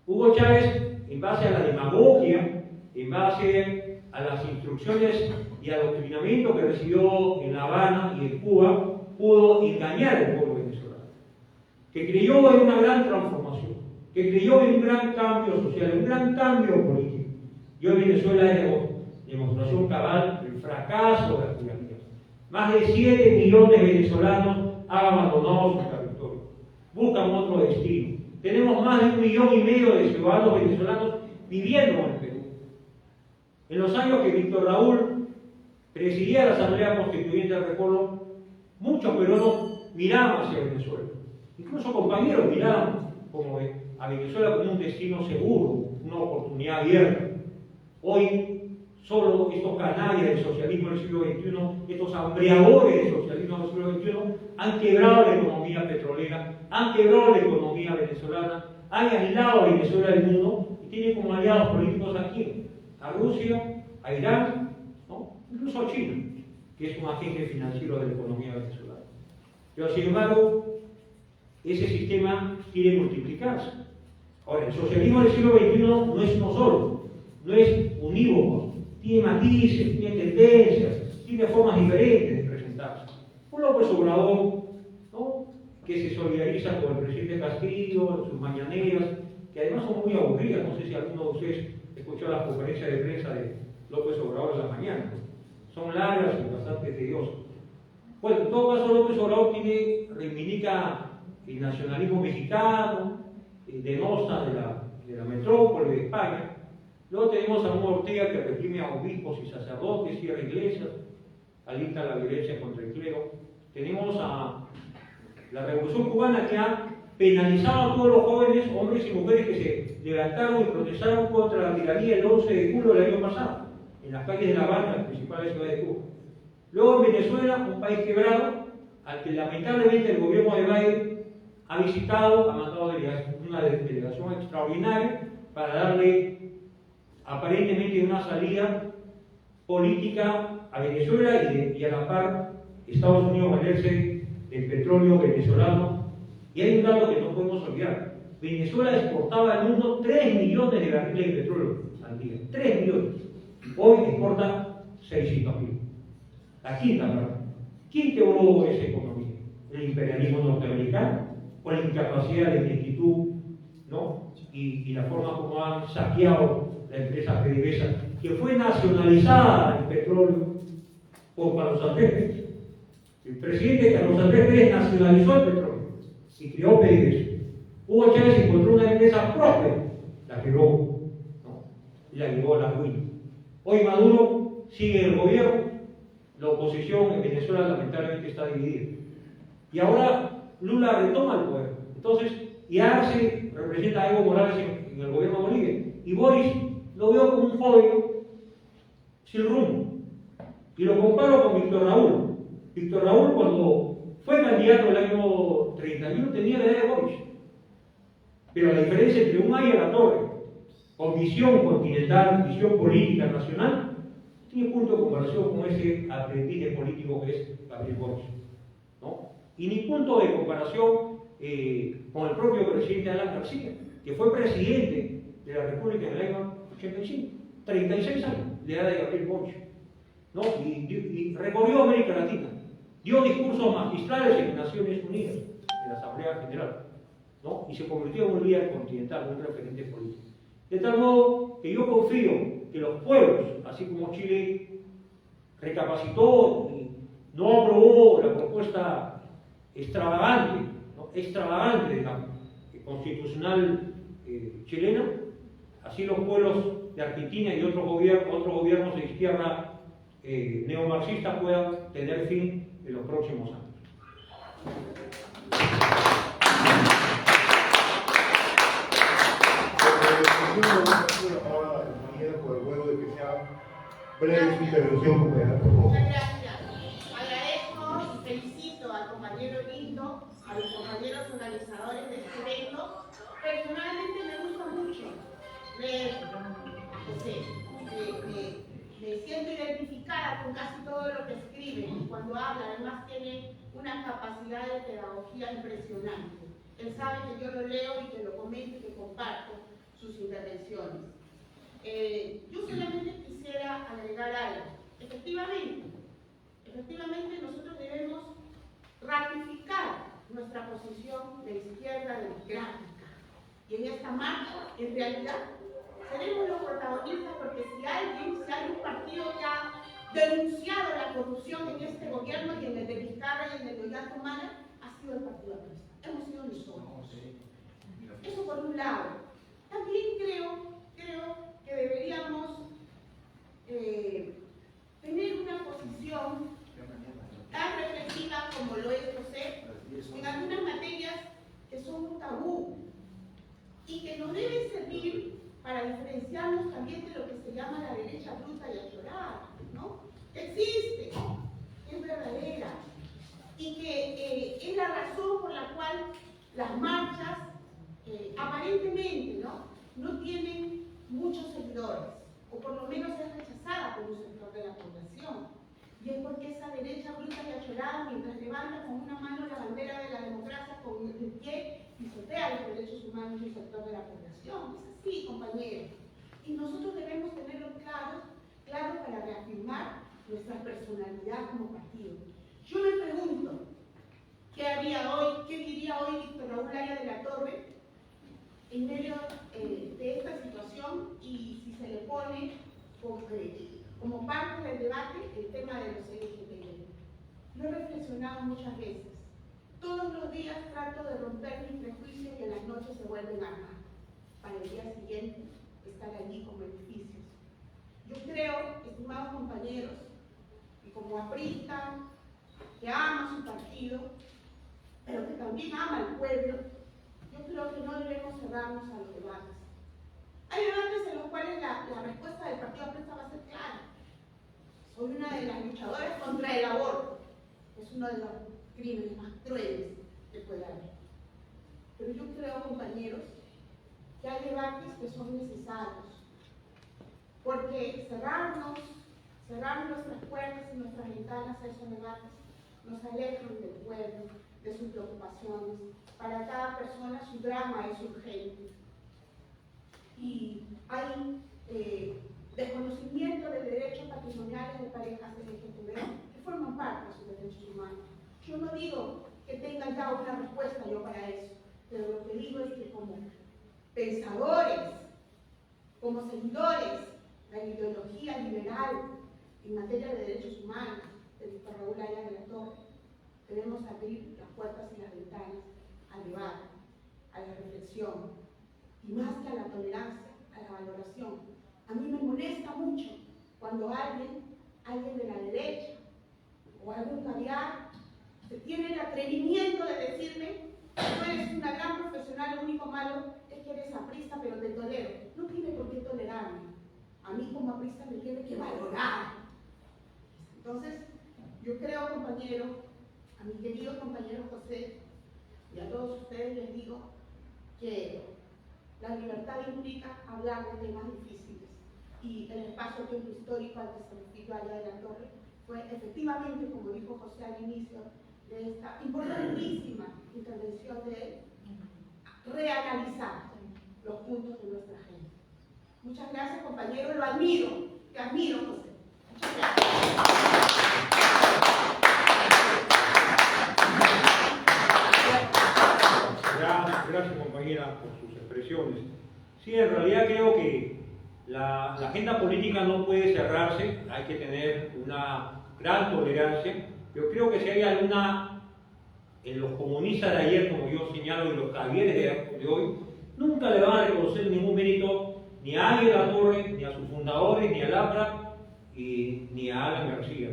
Hugo Chávez, en base a la demagogia, en base a las instrucciones y adoctrinamiento que recibió en La Habana y en Cuba, pudo engañar al pueblo venezolano, que creyó en una gran transformación, que creyó en un gran cambio social, en un gran cambio político. Y hoy Venezuela es demostración cabal del fracaso de las tiranías. Más de 7 millones de venezolanos han abandonado su territorio, buscan otro destino. Tenemos más de 1,5 millones de ciudadanos venezolanos viviendo en el Perú. En los años que Víctor Raúl presidía la Asamblea Constituyente del Recuerdo, muchos peruanos miraban hacia Venezuela. Incluso compañeros miraban a Venezuela como un destino seguro, una oportunidad abierta. Hoy, solo estos canallas del socialismo del siglo XXI, estos hambreadores del socialismo del siglo XXI, han quebrado la economía petrolera, han quebrado la economía venezolana, han aislado a Venezuela del mundo y tienen como aliados políticos aquí a Rusia, a Irán, ¿no?, incluso a China, que es un agente financiero de la economía venezolana. Pero sin embargo, ese sistema quiere multiplicarse. Ahora, el socialismo del siglo XXI no es uno solo, no es unívoco, tiene matices, tiene tendencias, tiene formas diferentes de presentarse. Un López Obrador, ¿no?, que se solidariza con el presidente Castillo, sus mañaneras, que además son muy aburridas. No sé si alguno de ustedes escuchó las conferencias de prensa de López Obrador en la mañana. Son largas y bastante tediosas. Bueno, en todo caso, López Obrador reivindica el nacionalismo mexicano, denosta de la metrópoli de España. Luego tenemos a un Ortega que reprime a obispos y sacerdotes, cierra iglesias, alista la violencia contra el clero. Tenemos a la Revolución Cubana, que ha penalizado a todos los jóvenes, hombres y mujeres que se levantaron y protestaron contra la tiranía el 11 de julio del año pasado, en las calles de La Habana, las principales ciudades de Cuba. Luego en Venezuela, un país quebrado, al que lamentablemente el gobierno de Biden ha visitado, ha mandado una delegación extraordinaria para darle aparentemente una salida política a Venezuela y a la par Estados Unidos valerse del petróleo venezolano. Y hay un dato que no podemos olvidar: Venezuela exportaba al mundo 3 millones de barriles de petróleo al día, 3 millones. Hoy exporta 600.000. La quinta parte. ¿Quién quebró esa economía? ¿El imperialismo norteamericano? ¿O la incapacidad de ineptitud, ¿no? Y la forma como han saqueado la empresa PDVSA, que fue nacionalizada el petróleo por Carlos Andrés Pérez? El presidente Carlos Andrés Pérez nacionalizó el petróleo y creó PDVSA. Hugo Chávez encontró una empresa próspera, la quebró, ¿no? Y la llevó a la ruina. Hoy Maduro sigue el gobierno, la oposición en Venezuela lamentablemente está dividida. Y ahora Lula retoma el poder. Entonces, y Arce representa a Evo Morales en el gobierno de Bolivia. Y Boris lo veo como un joven sin rumbo. Y lo comparo con Víctor Raúl. Víctor Raúl, cuando fue candidato el año 31, tenía la edad de Boris. Pero la diferencia entre un A y la torre, con visión continental, visión política nacional, tiene punto de comparación con ese aprendiz de político que es Gabriel Boric, ¿no? Y ni punto de comparación con el propio presidente Alan García, que fue presidente de la República en el año 85, 36 años, la edad de Gabriel Boric, ¿no? Y recorrió América Latina, dio discursos magistrales en Naciones Unidas, en la Asamblea General, ¿no? Y se convirtió en un líder continental, un referente político. De tal modo que yo confío que los pueblos, así como Chile recapacitó y no aprobó la propuesta extravagante, ¿no? Extravagante de la constitucional chilena, así los pueblos de Argentina y otros gobiernos de izquierda neomarxistas puedan tener fin en los próximos años. Por el juego de que sea breve su intervención, compañera, por favor. Muchas gracias. Agradezco y felicito al compañero Lindo, a los compañeros organizadores de este evento. Personalmente me gusta mucho leer, me siento identificada con casi todo lo que escriben y cuando habla además tiene una capacidad de pedagogía impresionante. Él sabe que yo lo leo y que lo comento y que comparto sus intervenciones. Yo solamente quisiera agregar algo. Efectivamente nosotros debemos ratificar nuestra posición de izquierda democrática. Y en esta marcha, en realidad, seremos los protagonistas porque si hay un partido que ha denunciado la corrupción en este gobierno y en el de Vizcarra y en el de Ollanta Humala, ha sido el Partido Aprista. Hemos sido nosotros. Eso por un lado. También creo que deberíamos tener una posición tan reflexiva como lo es José en algunas materias que son un tabú y que nos deben servir para diferenciarnos también de lo que se llama la derecha bruta y achorada, ¿no? Que existe, que es verdadera y que es la razón por la cual las marchas aparentemente no tienen muchos seguidores, o por lo menos es rechazada por un sector de la población. Y es porque esa derecha bruta y achorada, mientras levanta con una mano la bandera de la democracia, con el pie pisotea los derechos humanos del sector de la población. Es así, compañeros. Y nosotros debemos tenerlo claro para reafirmar nuestra personalidad como partido. Yo me pregunto, ¿Qué haría hoy, qué diría hoy Víctor Raúl Laya de la Torre en medio de esta situación y si se le pone como parte del debate el tema de los LGTBI? Lo he reflexionado muchas veces. Todos los días trato de romper mis prejuicios y en las noches se vuelven a armar para el día siguiente estar allí como edificios. Yo creo, estimados compañeros, y como aprista, que ama su partido, pero que también ama al pueblo, yo creo que no debemos cerrarnos a los debates. Hay debates en los cuales la respuesta del Partido Aprista va a ser clara. Soy una de las luchadoras contra el aborto, que es uno de los crímenes más crueles que puede haber. Pero yo creo, compañeros, que hay debates que son necesarios, porque cerrar nuestras puertas y nuestras ventanas a esos debates nos alejan del pueblo, de sus preocupaciones. Para cada persona su drama es urgente. Y hay desconocimiento de derechos patrimoniales de parejas LGTB que forman parte de sus derechos humanos. Yo no digo que tengan ya una respuesta yo para eso, pero lo que digo es que como pensadores, como seguidores de la ideología liberal en materia de derechos humanos de Víctor Raúl Laya de la Torre, debemos abrir las puertas y las ventanas al debate, a la reflexión, y más que a la tolerancia, a la valoración. A mí me molesta mucho cuando alguien de la derecha o algún caviar se tiene el atrevimiento de decirme: tú eres una gran profesional, lo único malo es que eres aprista, pero te tolero. No tiene por qué tolerarme. A mí como aprista me tiene que valorar. Entonces, yo creo, compañero, a mi querido compañero José, y a todos ustedes les digo que la libertad implica hablar de temas difíciles. Y el espacio-tiempo histórico al que se refirió Laya de la Torre fue efectivamente, como dijo José al inicio de esta importantísima intervención de él, reanalizar los puntos de nuestra agenda. Muchas gracias, compañero, lo admiro, te admiro, José. Muchas gracias. Gracias, compañera, por sus expresiones. Sí, en realidad creo que la agenda política no puede cerrarse, hay que tener una gran tolerancia, pero creo que si hay alguna, en los comunistas de ayer, como yo señalo, y los cavieres de hoy, nunca le van a reconocer ningún mérito ni a Laya de la Torre, ni a sus fundadores, ni a Lapra, ni a Alan García.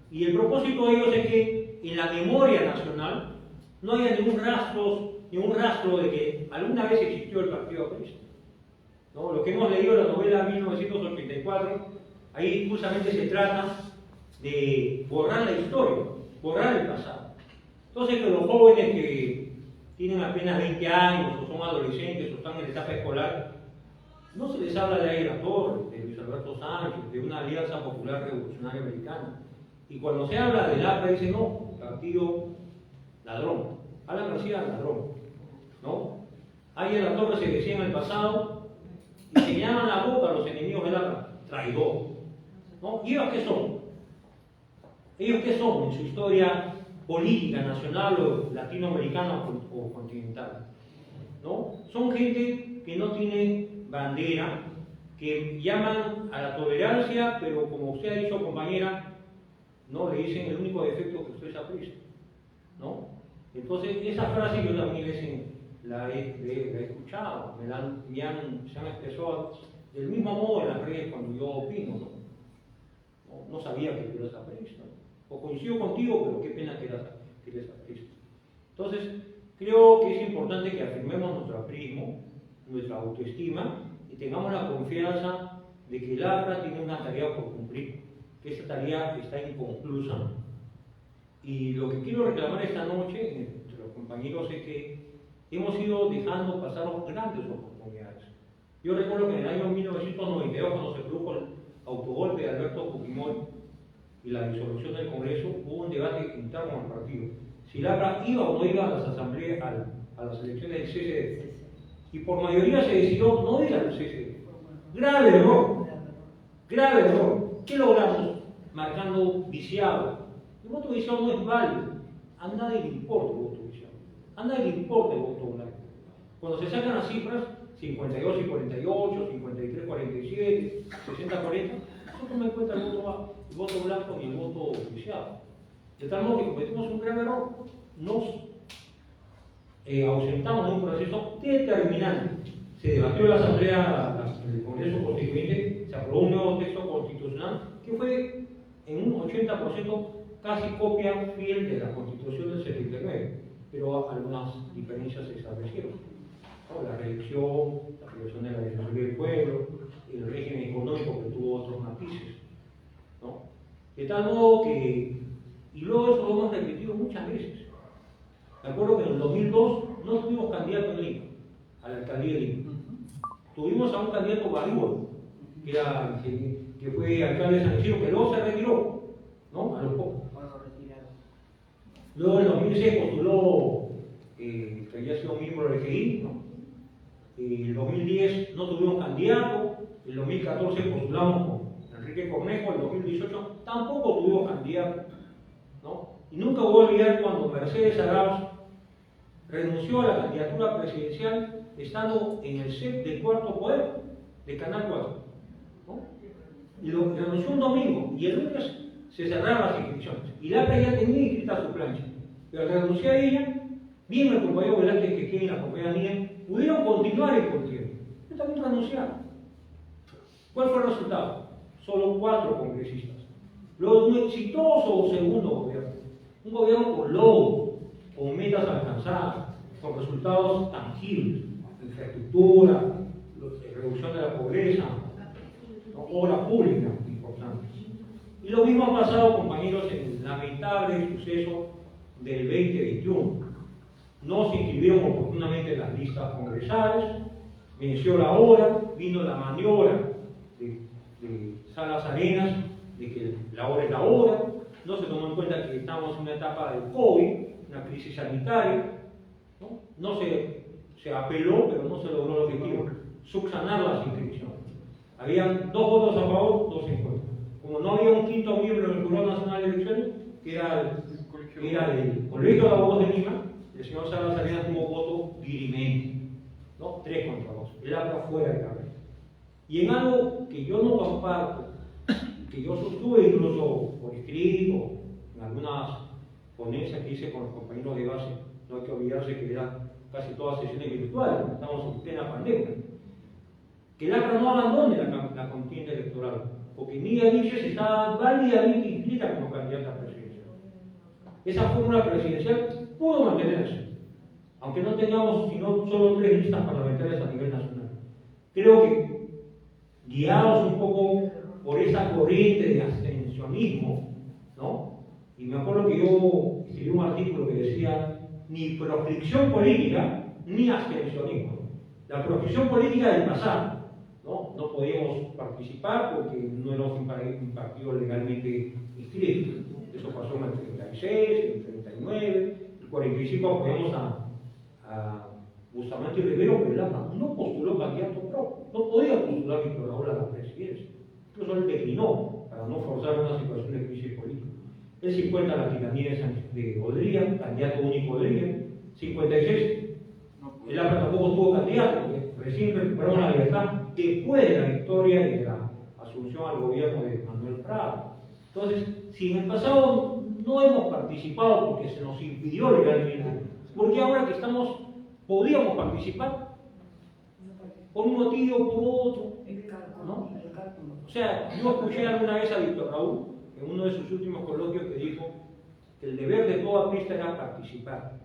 Y el propósito de ellos es que en la memoria nacional no haya ningún rastro de que alguna vez existió el Partido Aprista. ¿No? Lo que hemos leído en la novela 1984, ahí justamente se trata de borrar la historia, borrar el pasado. Entonces, que los jóvenes que tienen apenas 20 años, o son adolescentes, o están en la etapa escolar, no se les habla de Laya de la Torre, de Luis Alberto Sánchez, de una Alianza Popular Revolucionaria Americana. Y cuando se habla del APRA, dicen: no, partido ladrón. Alan García, ladrón. ¿No? Laya de la Torre se decía en el pasado y se llaman la boca a los enemigos del APRA: traidor. ¿No? ¿Y ellos qué son? ¿Ellos qué son en su historia política, nacional o latinoamericana o continental? ¿No? Son gente que no tiene bandera, que llaman a la tolerancia, pero como usted ha dicho, compañera, no le dicen el único defecto que usted es aprista, ¿no? Entonces, esa frase yo también la he escuchado, se han expresado del mismo modo en las redes cuando yo opino, ¿no? No sabía que tú eras aprista, ¿no? O coincido contigo, pero qué pena que eres aprista. Entonces, creo que es importante que afirmemos nuestro aprismo, nuestra autoestima, y tengamos la confianza de que el APRA tiene una tarea por cumplir, que esa tarea está inconclusa. Y lo que quiero reclamar esta noche entre los compañeros es que hemos ido dejando pasar grandes oportunidades. Yo recuerdo que en el año 1992, cuando se produjo el autogolpe de Alberto Fujimori y la disolución del Congreso, hubo un debate interno al partido. Si el APRA iba o no iba a las asambleas, a las elecciones del CCD. Y por mayoría se decidió no ir al CCD. Grave error. Grave error. ¿Qué logramos? Marcando viciado. El voto viciado no es válido. a nadie le importa el voto viciado, a nadie le importa el voto blanco. Cuando se sacan las cifras, 52 y 48, 53, 47, 60, 40, no toma en cuenta el voto blanco ni el voto viciado. De tal modo que cometimos un grave error, nos ausentamos de un proceso determinante. Se debatió en la Asamblea, en el Congreso Constituyente, se aprobó un nuevo texto constitucional que fue en un 80% casi copia fiel de la Constitución del 79, pero algunas diferencias se establecieron. ¿No? La reelección de la Defensoría del Pueblo, el régimen económico que tuvo otros matices. ¿No? De tal modo que, y luego eso lo hemos repetido muchas veces. Me acuerdo que en el 2002 no tuvimos candidato en Lima, a la alcaldía de Lima. Tuvimos a un candidato barbudo, que fue alcalde de San Isidro, que luego se retiró, ¿no? A los pocos. Luego en 2006 postuló, que había sido miembro del GI, ¿no? En el 2010 no tuvimos candidato, en el 2014 postulamos con Enrique Cornejo, en el 2018 tampoco tuvimos candidato, ¿no? Y nunca voy a olvidar cuando Mercedes Arauz renunció a la candidatura presidencial estando en el set del Cuarto Poder de Canal 4, ¿no? Y renunció un domingo y el lunes se cerraron las inscripciones y la APRA ya tenía inscrita su plancha, pero al renunciar a ella, bien el compañero Velázquez que queda en la compañía pudieron continuar el contienda. Yo también renunciaron. ¿Cuál fue el resultado? Solo 4 congresistas. Luego de un exitoso segundo gobierno, un gobierno con logros, con metas alcanzadas, con resultados tangibles, infraestructura, reducción de la pobreza, obra pública importante. Y lo mismo ha pasado, compañeros, en el lamentable suceso del 2021. No se inscribieron oportunamente en las listas congresales, venció la hora, vino la maniobra de Salas Arenas, de que la hora es la hora, no se tomó en cuenta que estamos en una etapa del COVID, una crisis sanitaria, no se apeló, pero no se logró el objetivo, subsanar las inscripciones. Habían 2 votos a favor, 2 en contra. Como no había un quinto miembro del Jurado Nacional de Elecciones, que era el Colegio de Abogados de Lima, el señor Salas Arenas tuvo voto dirimente, ¿no? 3 contra 2, el APRA fuera de la red. Y en algo que yo no comparto, que yo sostuve incluso por escrito, en algunas ponencias que hice con los compañeros de base, no hay que olvidarse que eran casi todas sesiones virtuales, estamos en plena pandemia, que el APRA no abandone la contienda electoral, porque Nidia Vilches está válidamente inscrita como candidata presidencial. Esa fórmula presidencial pudo mantenerse, aunque no tengamos sino solo 3 listas parlamentarias a nivel nacional. Creo que, guiados un poco por esa corriente de abstencionismo, ¿no? Y me acuerdo que yo escribí un artículo que decía ni proscripción política ni abstencionismo. La proscripción política del pasado, ¿no? No podíamos participar porque no éramos un partido legalmente inscrito. Eso pasó en el 36, en el 39, el 45 apoyamos a Bustamante y Rivero, pero el APRA no postuló candidato propio, no podía postular Víctor Raúl a la presidencia. Incluso él declinó para no forzar una situación de crisis política. El 50 la tiranía de Odría, candidato único de Odría. 56, el APRA tampoco tuvo candidato, porque recién recuperó la libertad después de la victoria y de la asunción al gobierno de Manuel Prado. Entonces, si en el pasado no hemos participado porque se nos impidió legalmente, ¿por qué ahora que podíamos participar? Por un motivo, por otro, ¿no? O sea, yo escuché alguna vez a Víctor Raúl, en uno de sus últimos coloquios, que dijo que el deber de toda pista era participar.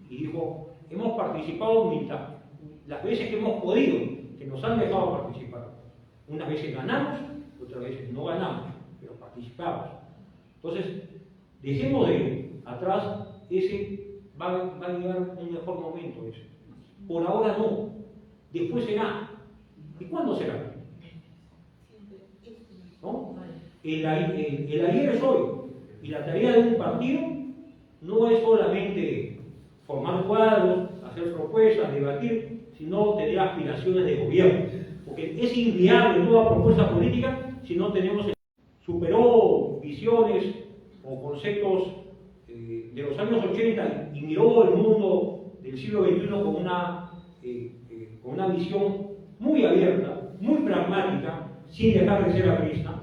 Y dijo, hemos participado mitad, las veces que hemos podido, que nos han dejado participar. Unas veces ganamos, otras veces no ganamos, pero participamos. Entonces, dejemos de atrás ese, va a llegar un mejor momento ese. Por ahora no, después será. ¿Y cuándo será? ¿No? El ayer es hoy, y la tarea de un partido no es solamente formar cuadros, hacer propuestas, debatir, sino tener aspiraciones de gobierno, porque es inviable toda propuesta política si no tenemos superó visiones o conceptos de los años 80 y miró el mundo del siglo XXI con una visión muy abierta, muy pragmática, sin dejar de ser aprista.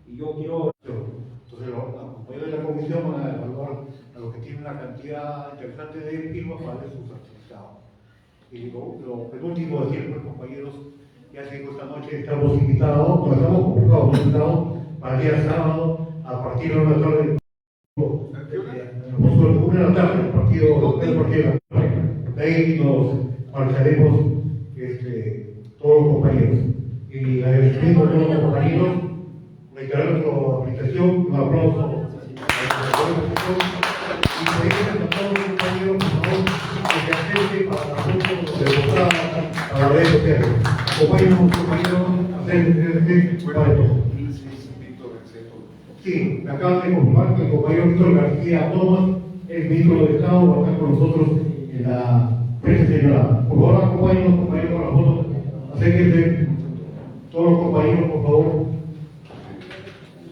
Y yo quiero... Entonces, los compañeros de la comisión van a evaluar a los que tienen una cantidad interesante de firmas para darle su certificado. Y lo penúltimo decir, pues, compañeros, ya sé que esta noche estamos invitados, no estamos convocados, invitados para el día sábado a partir de una tarde. Una de la tarde, el partido de ahí nos marcharemos todos los compañeros. Y agradecimiento a todos los compañeros, reiterar nuestra aplicación, un aplauso a la y pedimos a todos los compañeros, por favor, que se acerquen para la foto de votar a las redes sociales. Compañeros, acérquense para esto. Sí, me acaban de confirmar que el compañero Víctor García Tomás, el ministro de Estado, va a estar con nosotros en la prensa señalada. Por favor, acompáñenos, compañeros, con la foto. Acérquense todos los compañeros.